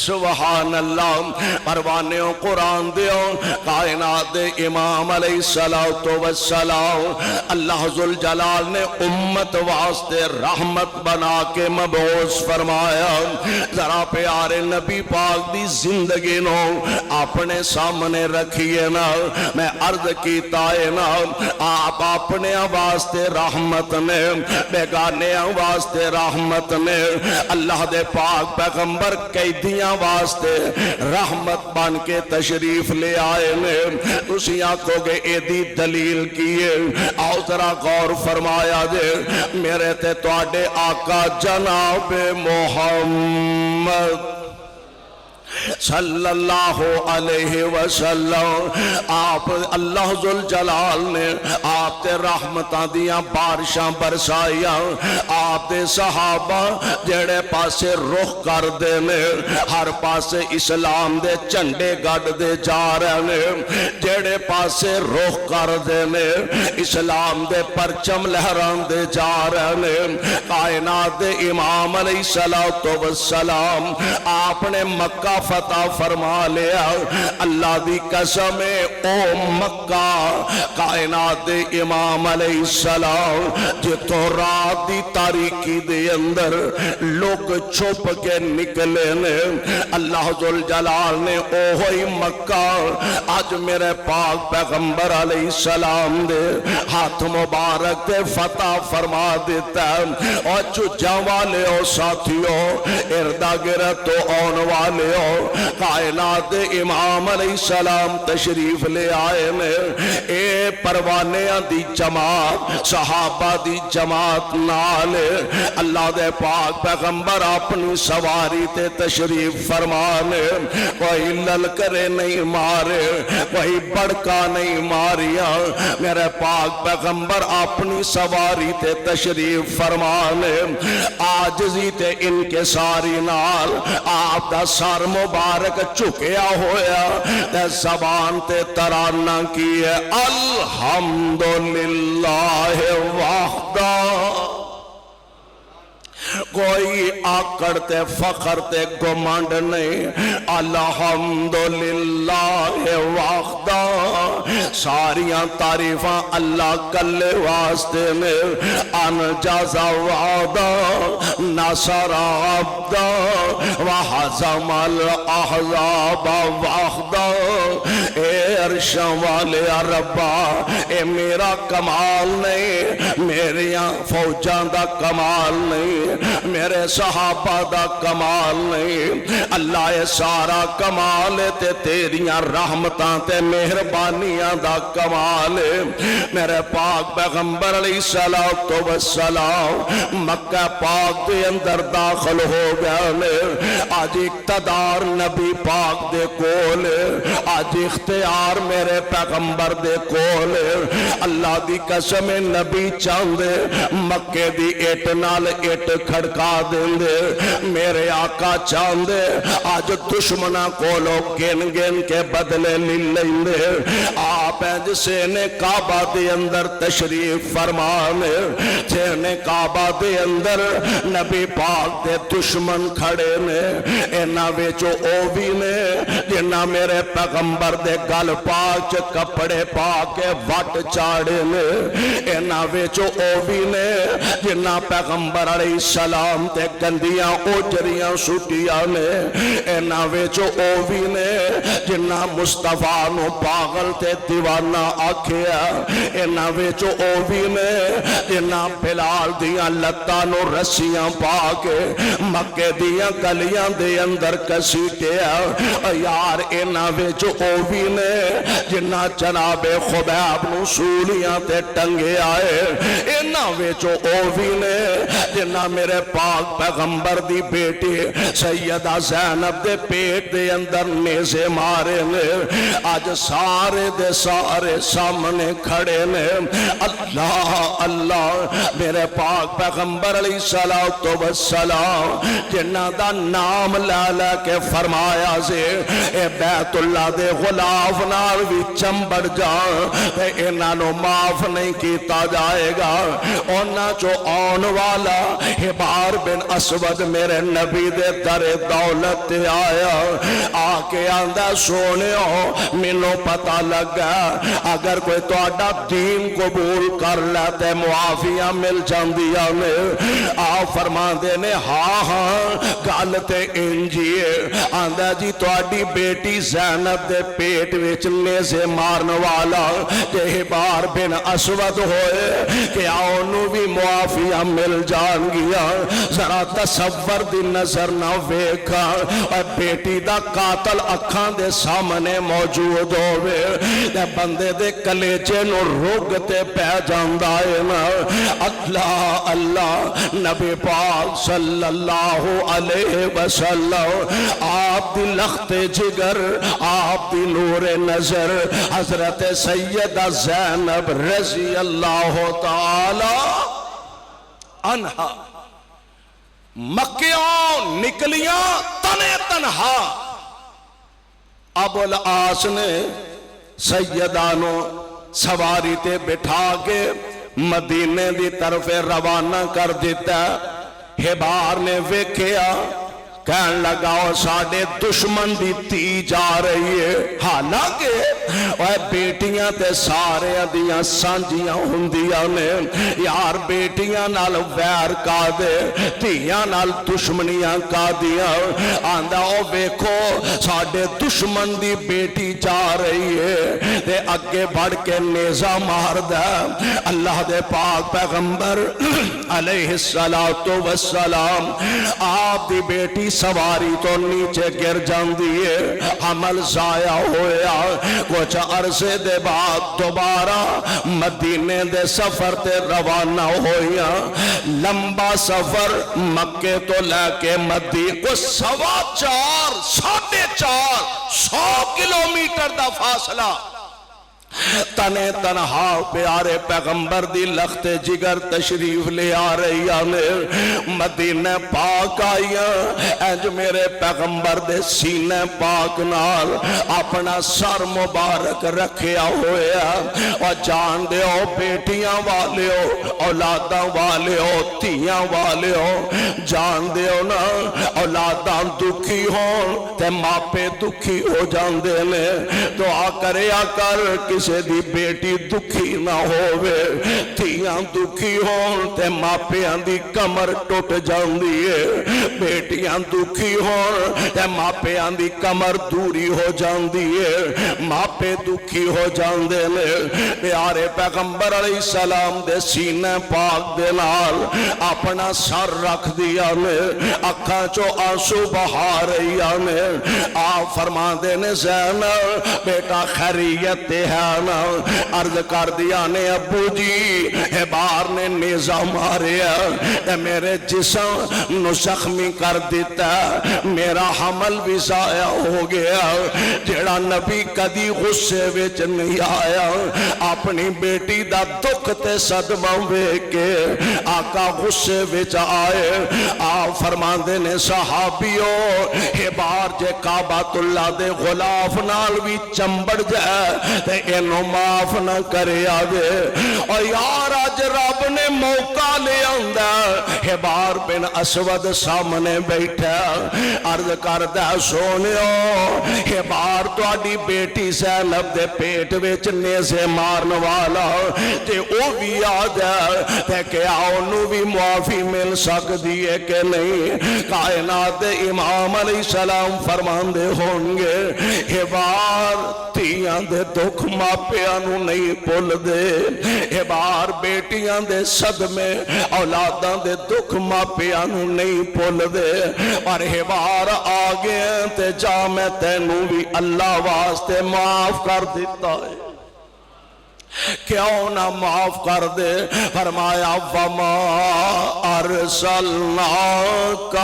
سبحان اللہ. پروانیوں قرآن دیو کائنات امام علیہ السلام اللہ ذوالجلال نے امت واسطے رحمت بنا کے مبعوث فرمایا ذرا پیارے نبی پاک دی زندگی نو اپنے سامنے رکھیے نا میں عرض کیتا ہے نا آپ اپنے واسطے رحمت نے بیگانے واسطے رحمت نے اللہ دے پاک پیغمبر قیدیاں واسطے رحمت بن کے تشریف لے آئے نے تسی آنکھو گے اے دی دلیل کیے آؤ ذرا غور فرمایا دے میرے تے تواڈے آقا جناب محمد صلی اللہ علیہ وسلم آپ اللہ ذوالجلال نے آپ تے رحمتاں دیاں بارشاں برسائیاں آپ تے صحابہ جڑے پاسے رخ کر دے نے ہر پاسے اسلام دے جھنڈے گڈ دے جا رہے نے جڑے پاسے رخ کر دے نے اسلام دے پرچم لہران دے جا رہے نے کائنات دے امام علیہ السلام آپ نے مکہ فتح فرما لیا اللہ دی قسم او مکہ کائنات دے امام علیہ السلام جتو رات دی تاریکی دے اندر لوگ چھپ کے نکلے نے اللہ ذوالجلال نے اوہی مکہ آج میرے پاک پیغمبر علیہ السلام دے ہاتھ مبارک دے فتح فرما دیتا ہے اور چجا والے ہو ساتھیوں اردا گرد تو آن والے ہو کائنات امام علیہ السلام تشریف لے آئے نے اے پروانیاں دی جماعت صحابہ دی جماعت نالے اللہ دے پاک پیغمبر اپنی سواری تے تشریف فرمانے کوئی للکرے نہیں مارے کوئی بڑکا نہیں ماریا میرے پاک پیغمبر اپنی سواری تے تشریف فرمانے آجزی تے انکساری نال آپ دا سر مبارک چکیا ہویا تے زبان تے ترانہ کی ہے الحمدللہ وحدہ کوئی آکڑ تے فخر تے گمانڈ نہیں الحمدللہ وحدہ ساریاں تعریفاں اللہ کلے واسطے میں انجاز وعدہ نصر عبدہ وحزم الاحزاب وحدہ اے عرش والے ربا اے میرا کمال نہیں میریاں فوجاں دا کمال نہیں میرے صحابہ دا کمال نہیں اللہ اے سارا کمال تے تیریاں رحمتاں تے مہربانیاں دا کمال میرے پاک پیغمبر علیہ السلام مکہ پاک دے اندر داخل ہو گئے آج اقتدار نبی پاک دے کول آج اختیار میرے پیغمبر دے کول اللہ دی قسم نبی چاندے مکے دی ایٹ نال ایٹ کھڑکا دیندے میرے آقا چاندے آج دشمنہ کولو گن گن کے بدلے لیندے آپ جسے نے کعبہ دے اندر تشریف فرمانے جینے کعبہ دے اندر نبی پاک دے دشمن کھڑے نے اینا ویچو اووی نے جنہ میرے پیغمبر دے گل پاک کپڑے پاک وٹ چاڑے نے اینا ویچو اووی نے جنہ پیغمبر علیہ السلام تے گندیاں اوجریاں سٹیاں نے اینا ویچو اووی نے جنہ مصطفیٰ نو پاگل تے دیوانہ آکھیا اینا ویچو اووی نے جنہ بلال دیاں لتا نو رسیاں پاکے مکے دیاں گلیاں دے اندر کسیٹیا یار اینا ویچو اووی نے جنہ جناب خبیب نو سولیاں تے ٹنگے آئے اینا ویچو اووی نے جنہ میرے پاک پیغمبر دی بیٹی سیدہ زینب دے پیٹ دے اندر نیزے مارے نے آج سارے دے سارے سامنے کھڑے نے اللہ اللہ میرے پاک پیغمبر علیہ السلام جنہ دا نام لالا کے فرمایا سے اے بیت اللہ دے غلاف نال بھی چمبڑ جان تے انہاں نو معاف نہیں کیتا جائے گا اونا چو آن والا حبار بن اسود میرے نبی دے در دولت آیا آکے آندہ سونے ہو منو پتہ لگا اگر کوئی تو آڈا دین قبول کر لیتے معافیاں مل جاندیاں نے آپ فرمان دینے ہاں ہاں گالتے انجیے آندہ جی تو آڈی بیٹی زینب دے پیٹ وچنے سے مارن والا کہ بار بن اسود ہوئے کہ آنو بھی معافیاں مل جان گیا ذرا تصور دی نظر نہ ویکھا اور بیٹی دا قاتل اکھان دے سامنے موجود ہوئے دے بندے دے کلیچے نو روگتے پہ جاندائے نا اللہ اللہ نبی پاک صلی اللہ علیہ وسلم آپ دی لخت جگر آپ دی نور نظر حضرت سیدہ زینب رضی اللہ تعالی عنہا مکیوں نکلیاں تنے تنہا ابو العاص نے سیدانو سواری تے بٹھا کے مدینے دی طرف روانہ کر دیتا حبار نے ویکھیا کہن لگاؤ ساڑے دشمن دی تی جا رہی ہے حالانکہ اے بیٹیاں تے سارے دیاں سانجیاں ہندیاں نے یار بیٹیاں نال ویر کا دے تیاں نال دشمنیاں کا دیا آندہ او بیکھو ساڑے دشمن دی بیٹی جا رہی ہے دے اگے بڑھ کے نیزہ مار دا اللہ دے پاک پیغمبر علیہ السلام آپ دی بیٹی سواری تو نیچے گر جان دیئے حمل ضائع ہویا کچھ عرصے دے بعد دوبارہ مدینے دے سفر تے روانہ ہویا لمبا سفر مکے تو لے کے مدینے کو 4.5 کلومیٹر دا فاصلہ تنے تنہا پیارے پیغمبر دی لخت جگر تشریف لے آ رہی آنے مدینہ پاک آئیا اینج میرے پیغمبر دے سینے پاک نال اپنا سر مبارک رکھیا ہویا اور جان دے ہو بیٹیاں والے ہو اولاداں والے ہو تیاں والے ہو جان دے ہو نا اولاداں دکھی ہوں تے ماپے دکھی ہو جان دے نے دعا کریا کر کسی دی بیٹی دکھی نہ ہووے تیاں دکھی ہون تے ماپیاں دی کمر ٹوٹ جاندی ہے بیٹیاں دکھی ہون تے ماپیاں دی کمر دوری ہو جاندی ہے ماپے دکھی ہو جاندے نے پیارے پیغمبر علیہ السلام دے سینے پاک دے نال اپنا سر رکھ دیا نے اکھاں چو آنسو بہا رہی نے آپ فرما دے نے زینب بیٹا خیریت ہے عرض کر دیا نے ابو جی حبار نے نیزہ ماریا میرے جسم نو زخمی کر دیتا میرا حمل بھی ضائع ہو گیا جڑا نبی کدی غصے وچ نہیں آیا اپنی بیٹی دا دکھ تے صدمہ ویکھ کے آقا غصے وچ آئے آپ فرماندے نے صحابیو حبار جے کعبۃ اللہ دے غلاف نال بھی چمبڑ جائے تے انہوں معاف نہ کرے آگے اور یار آج رب نے موقع لے آندہ حبار بن اسود سامنے بیٹھا عرض کردہ سونیو حبار تو آڈی بیٹی زینب دے پیٹ وچ نیزے مارن والا تے او بھی آجا تے کہ آنو بھی معافی مل سک دیئے کہ نہیں کائنات امام علیہ السلام فرمان دے ہونگے حبار تیاں دے دکھ ماپیاں نو نہیں پول دے حبار بیٹیاں دے صدمے اولاداں دے دکھ ماپیاں نو نہیں پول دے اور حبار آگے تے جا میں تینو بھی اللہ واسطے معاف کر دیتا ہے کیوں نہ معاف کر دے فرمایا وما ارسلناک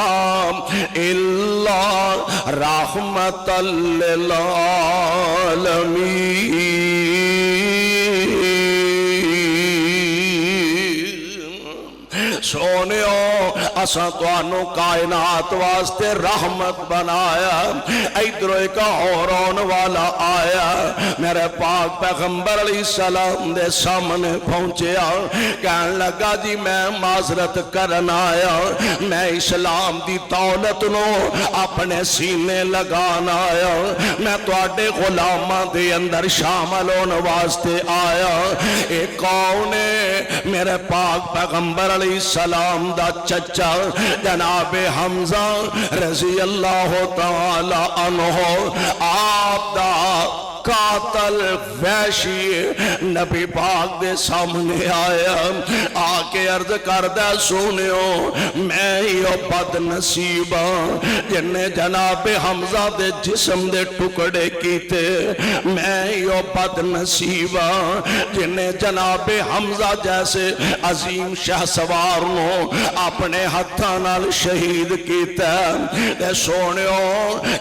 الا رحمت للعالمین سونےو اساں تانوں کائنات واسطے رحمت بنایا. ادھر ایک اور آن والا آیا میرے پاک پیغمبر علیہ السلام دے سامنے پہنچیا, کہنے لگا جی میں معذرت کرن آیا, میں اسلام دی دولت نو اپنے سینے لگان آیا, میں تواڈے غلاماں دے اندر شامل ہون واسطے آیا. اے کون ہے؟ میرے پاک پیغمبر علیہ السلام دا چچا جناب حمزہ رضی اللہ تعالی عنہ, آپ دا قاتل وحشی نبی پاک دے سامنے آیا, آ کے عرض کردہ سونیو میں ہی بد نصیبہ جن جناب حمزہ دے جسم دے ٹکڑے کیتے, میں ہی بد نصیبہ جن جناب حمزہ جیسے عظیم شاہ سوار نو اپنے ہتھاں نال شہید کیتا. تے سونیو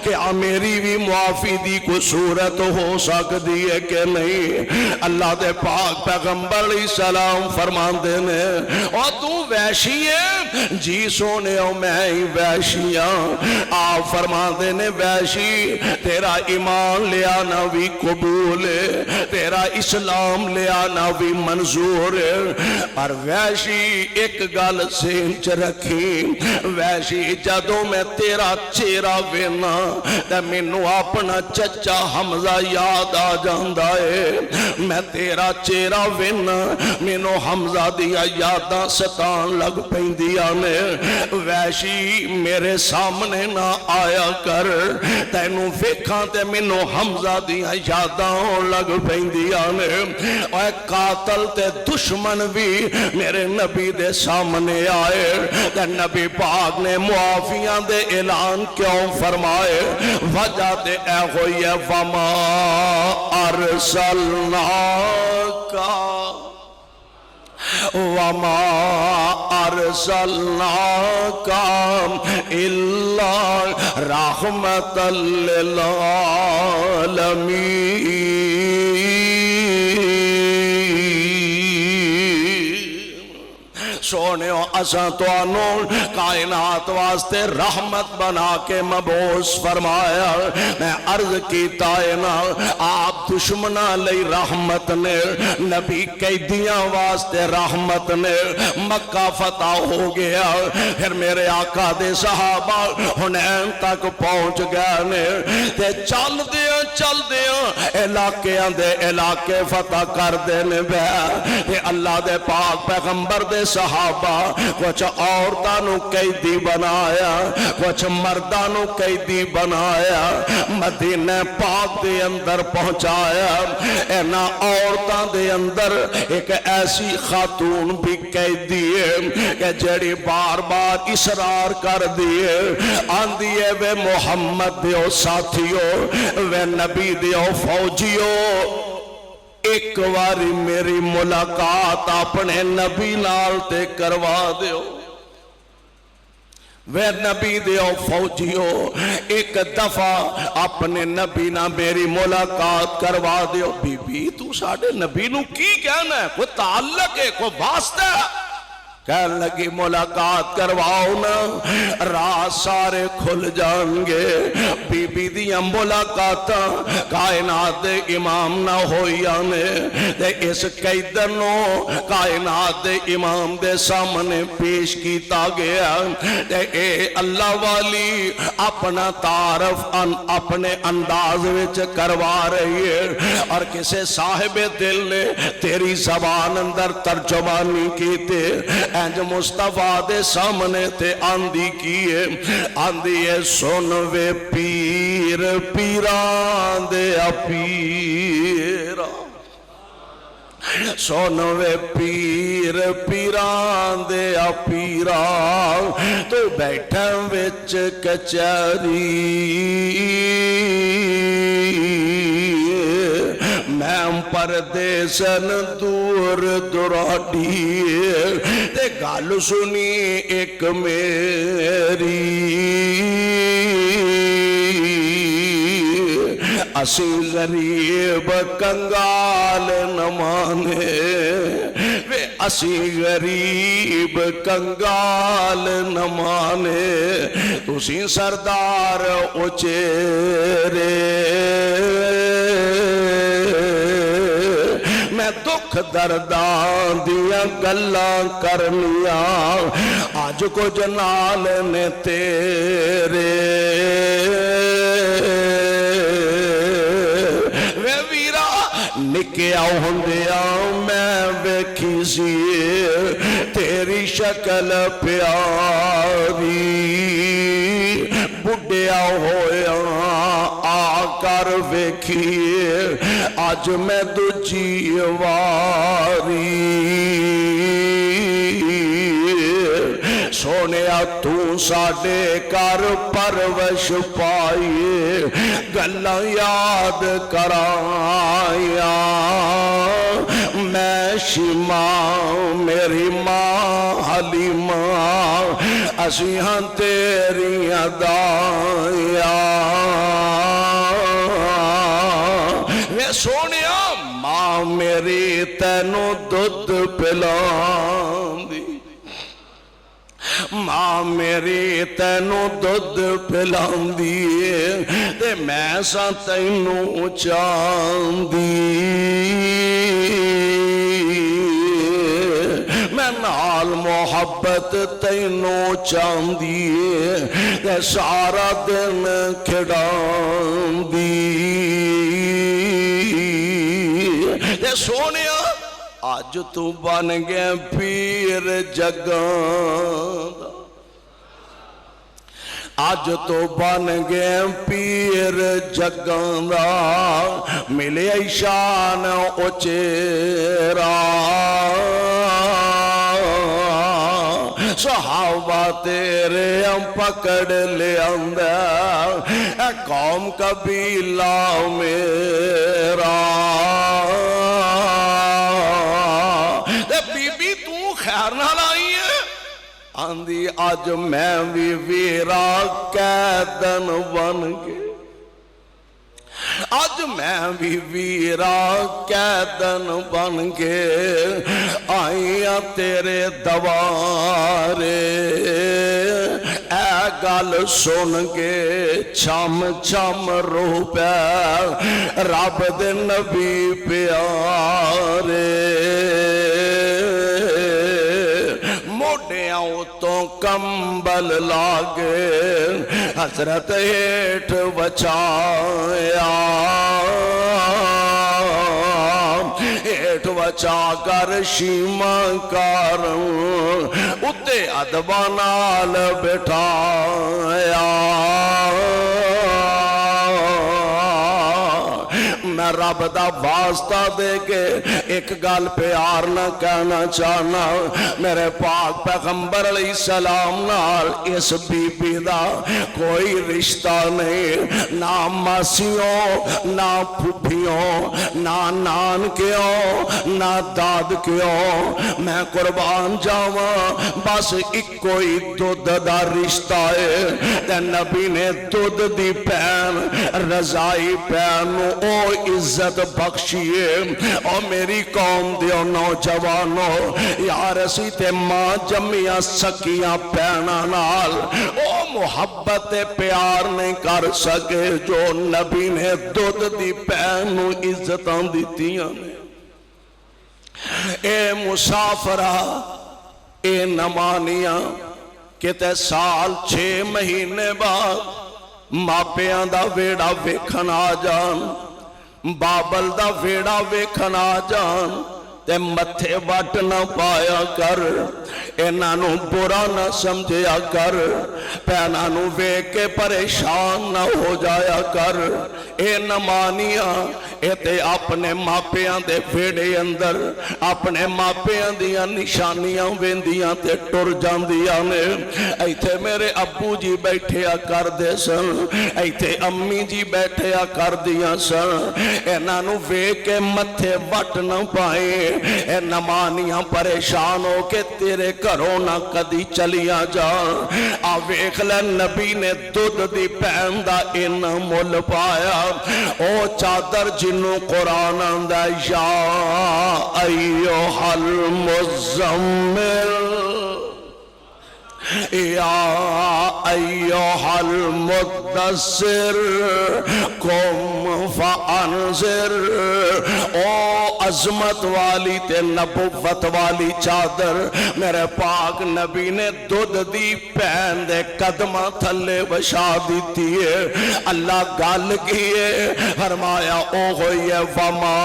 کہ میری بھی معافی دی کوئی صورت ہو سکتی ہے کہ نہیں؟ اللہ دے پاک پیغمبر علیہ السلام فرماندے نے اور تو وحشی ہے؟ جی سونے میں ہی وحشی ہوں. آپ فرماندے نے وحشی تیرا ایمان لے آنا بھی قبول ہے, تیرا اسلام لے آنا بھی منظور ہے, اور وحشی ایک گل سینچ رکھی, وحشی جدوں میں تیرا چہرہ وینا تے مینوں اپنا چچا حمزہ یاد آ جاندا ہے. میں تیرا چہرہ وینا مینوں حمزہ دیا یاداں ستان لگ پیندیاں نے. وحشی میرے سامنے نہ آیا کر, تینوں ویکھاں تے مینوں حمزہ دیا یاداں لگ پیندیاں نے. اے قاتل تے دشمن بھی میرے نبی دے سامنے آئے تے نبی پاک نے معافیاں دے اعلان کیوں فرمائے؟ وجہ تے اے ہوئی ہے وما ارسلناک وما ارسلناک الا رحمت للعالمین. سونےو اساں توانوں کائنات واسطے رحمت بنا کے مبعوث فرمایا. میں عرض کیتا ہے نا آپ دشمنہ لئی رحمت نے, نبی قیدیاں واسطے رحمت نے. مکہ فتح ہو گیا, پھر میرے آقا دے صحابہ حنین تک پہنچ گئے نے, تے چل دیاں علاقیاں دے علاقے فتح کر دینے بے. تے اللہ دے پاک پیغمبر دے صحابہ کچھ عورتانوں قیدی بنایا, کچھ مردانوں قیدی بنایا, مدینہ پاک دے اندر پہنچایا. اینا عورتاں دے اندر ایک ایسی خاتون بھی قیدی ہے کہ جڑی بار بار اصرار کر دیے, آن دیے وے محمد دیو ساتھیو, وے نبی دیو فوجیو, ایک واری میری ملاقات اپنے نبی نال تے کروا دیو. وے نبی دیو فوجیو ایک دفعہ اپنے نبی نہ میری ملاقات کروا دیو. بی بی تو ساڑھے نبی نو کی کہنا ہے؟ کوئی تعلق ہے, کوئی واسطہ ہے؟ کہنے لگی ملاقات کرواؤ نا, راہ سارے کھل جان گے. بی بی دیاں ملاقاتاں کائنات دے امام نہ ہوئی آنے, تے اس قیدنوں کائنات دے امام دے سامنے پیش کیتا گیا. تے اے اللہ والی اپنا تعارف اپنے انداز وچ کروا رہی ہے, اور کسے صاحب دل نے تیری زبان اندر ترجمانی کیتے انج مصطفیٰ دے سامنے تے آندھی کیے, آندھی ہے سن وے پیر پیران دے پیران, سن وے پیر پیران دے پیران, تو بیٹھا وچ کچہری میں پردیسن دور دراڈی, تے گال سنی ایک میری اسی غریب کنگال نہ مانے وے اسی غریب کنگال نہ مانے تسی سردار اچیرے میں دکھ دردان دیا گلاں کرنیاں آج کو جنال نے تیرے وے ویرا نکیا ہوندیا میں ویکھی سی تیری شکل پیاری بڑھیا ہویا آ کر ویکھیے آج میں دجی واری سونیا تو ساڑے کر پروش پائیے گلاں یاد کرایا میں شیماں میری ماں حلیمہ اسی ہاں تیری دایا وے سونیا ماں میری تینوں دودھ پلاندی ماں میری تینوں دودھ پلاندی تے میں سا تینوں چاندی میں نال محبت تینوں چاندی تے سارا دن کھڑاندی تے سونیا آج تو بن گیا پیر جگاں آج تو بن گیا پیر جگاں دا ملے شان اچیرا صحابہ تیرے ہم پکڑ لے اندہ اے قوم قبیلہ میرا خیر نہ لائی ہے آندھی آج میں بھی ویرا قیدن بن کے آج میں بھی ویرا قیدن بن کے آئیاں تیرے دوارے اے گل سن کے چھم چھم روح پہ رب دے نبی پیارے تو کمبل لاگے حضرت ہیٹ وچایا ہیٹ وچا کر شیما کاروں اتے ادبا نال بٹھایا میں رب دا واسطہ دے کے ایک گل پیار نہ کہنا چاہنا میرے پاک پیغمبر علیہ السلام نال اس بی بی دا کوئی رشتہ نہیں نہ ماسیوں نہ پھپھیوں نہ نان کیوں نہ داد کیوں میں قربان جاواں بس ایک کوئی دودھ دا رشتہ ہے تے نبی نے دودھ دی پین رضائی پین او عزت بخشیے اور میری قوم دیو نوجوانوں یار اسی تے ماں جمعیاں سکیاں پینا نال او محبت پیار نہیں کر سکے جو نبی نے دودھ دی پینو عزتاں دیتیاں نے اے مسافرہ اے نمانیاں کتے سال 6 مہینے بعد ماپیاں دا ویڑا ویکھن آ جان بابل دا ویڑا ویکھن آ جان تے متھے وٹ نہ پایا کر انہاں نوں برا نہ سمجھیا کر پہناں نوں ویکھ کے پریشان نہ ہو جایا کر اے نمانیاں اے تے اپنے ماپیاں دے ویڑے اندر اپنے ماپیاں دیاں نشانیاں ویندیاں تے ٹر جاندیاں نے ایتھے میرے ابو جی بیٹھیا کر دے سن ایتھے امی جی بیٹھیا کر دیاں سن انہاں نوں ویکھ کے متھے وٹ نہ پائے اے نمانیاں پریشان ہو کے تیرے گھروں نہ کدی چلیاں جان آ ویکھ لے نبی نے دودھ دی پین دا ان مول پایا او چادر جنوں قرآن آندا یا ایھا المزمل یا ایھا المدثر قم فانذر او عظمت والی تے نبوت والی چادر میرے پاک نبی نے دودھ دی پین دے قدمہ تھلے بچھا دیتی ہے اللہ گل کیے فرمایا او ہوئی ہے وما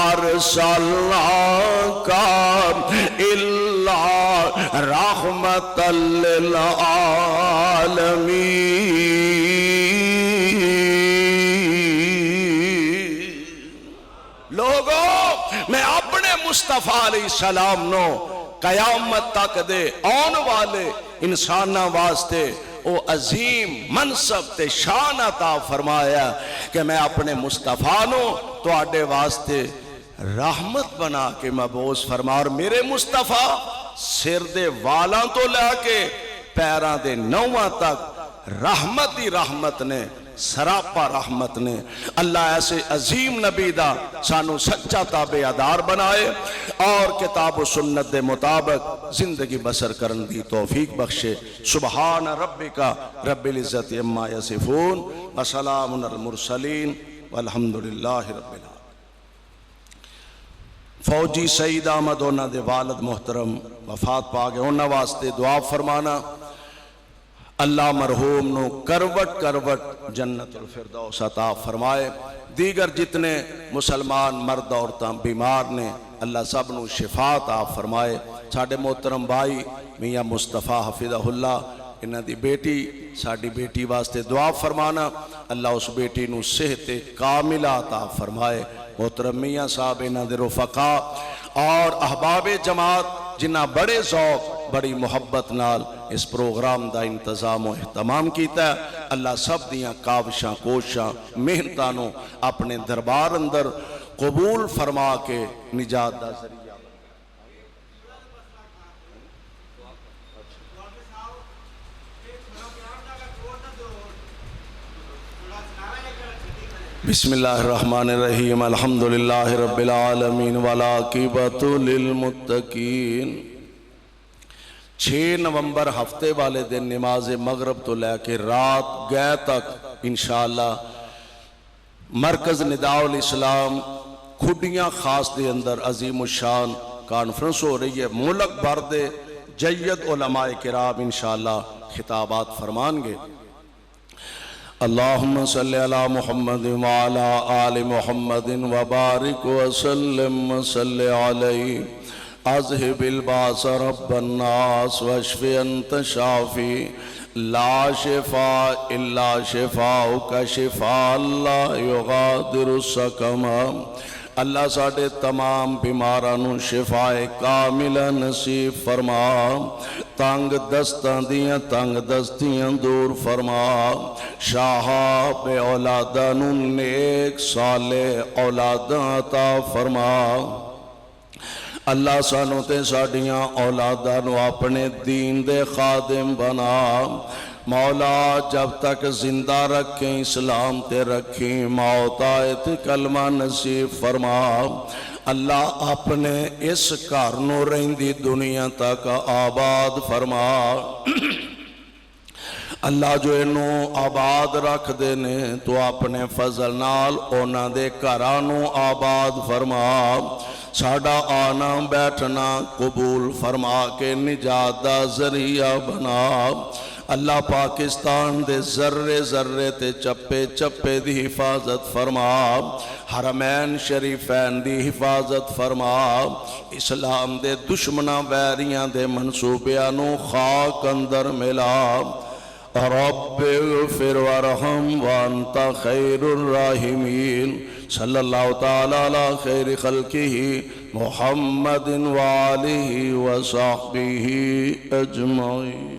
ارسلناک الا رحمت للعالمین لوگوں میں اپنے مصطفیٰ علیہ السلام نو قیامت تک دے آن والے انسانہ واسطے او عظیم منصب تے شان عطا فرمایا کہ میں اپنے مصطفیٰ نو تو آڈے واسطے رحمت بنا کے مبعوث فرما اور میرے مصطفیٰ سر دے والاں تو لے کے پیراں دے نواں تک رحمت ہی رحمت نے سراپا رحمت نے اللہ ایسے عظیم نبی دا سانو سچا تابعدار بنائے اور کتاب و سنت دے مطابق زندگی بسر کرن دی توفیق بخشے سبحان ربک رب العزت عما یصفون وسلام علی المرسلین والحمدللہ رب العالمین فوجی سعید احمد انہاں دے والد محترم وفات پا گئے انہاں واسطے دعا فرمانا اللہ مرحوم نو کروٹ کروٹ جنت الفردوس عطا فرمائے دیگر جتنے مسلمان مرد عورتاں بیمار نے اللہ سب نو شفا عطا فرمائے ساڑھے محترم بھائی میاں مصطفیٰ حفظہ اللہ انہاں دی بیٹی ساڑھی بیٹی واسطے دعا فرمانا اللہ اس بیٹی نو صحت کاملہ عطا فرمائے محترم میاں صاحب انہاں دے رفقا اور احباب جماعت جنہ بڑے ذوق بڑی محبت نال اس پروگرام دا انتظام و اہتمام کیتا ہے اللہ سب دیاں کاوشاں کوشاں محنتانوں اپنے دربار اندر قبول فرما کے نجات دا ذریعہ بسم اللہ الرحمن الرحیم الحمدللہ رب العالمین والعاقبۃ للمتقین 6 نومبر ہفتے والے دن نماز مغرب تو لے کے رات گئے تک انشاءاللہ مرکز نداء الاسلام کھڈیاں خاص دے اندر عظیم الشان کانفرنس ہو رہی ہے ملک بھر دے جید علماء کرام انشاءاللہ خطابات فرمان گے اللہم صلی علی محمد وعلا آل محمد وبارک وسلم صلی علیہ اذہب الباس رب الناس واشف انت شافی لا شفاء الا شفاؤک شفاء لا یغادر سقما اللہ ساڑھے تمام بیمارانوں شفاء کاملہ نصیب فرما تنگ دستاں دیاں تنگ دستیاں دور فرما شاہاب اولادانوں نیک صالح اولاداں عطا فرما اللہ سانوں تے ساڑیاں اولادانوں اپنے دین دے خادم بنا مولا جب تک زندہ رکھیں اسلام تے رکھیں موت آئے تے کلمہ نصیب فرما اللہ اپنے اس کارنوں رہندی دنیا تک آباد فرما اللہ جو انہوں آباد رکھ دینے تو اپنے فضل نال اونا دے کرانوں آباد فرما ساڑا آنا بیٹھنا قبول فرما کے نجات دا ذریعہ بنا اللہ پاکستان دے ذرے ذرے تے چپے چپے دی حفاظت فرما حرمین شریفین دی حفاظت فرما اسلام دے دشمنہ ویریاں دے منصوبیانوں خاک اندر ملا رب اغفر ورحم وانت خیر الراحمین صلی اللہ تعالی علی خیر خلقہ محمد وآلہ وصحبہ اجمعین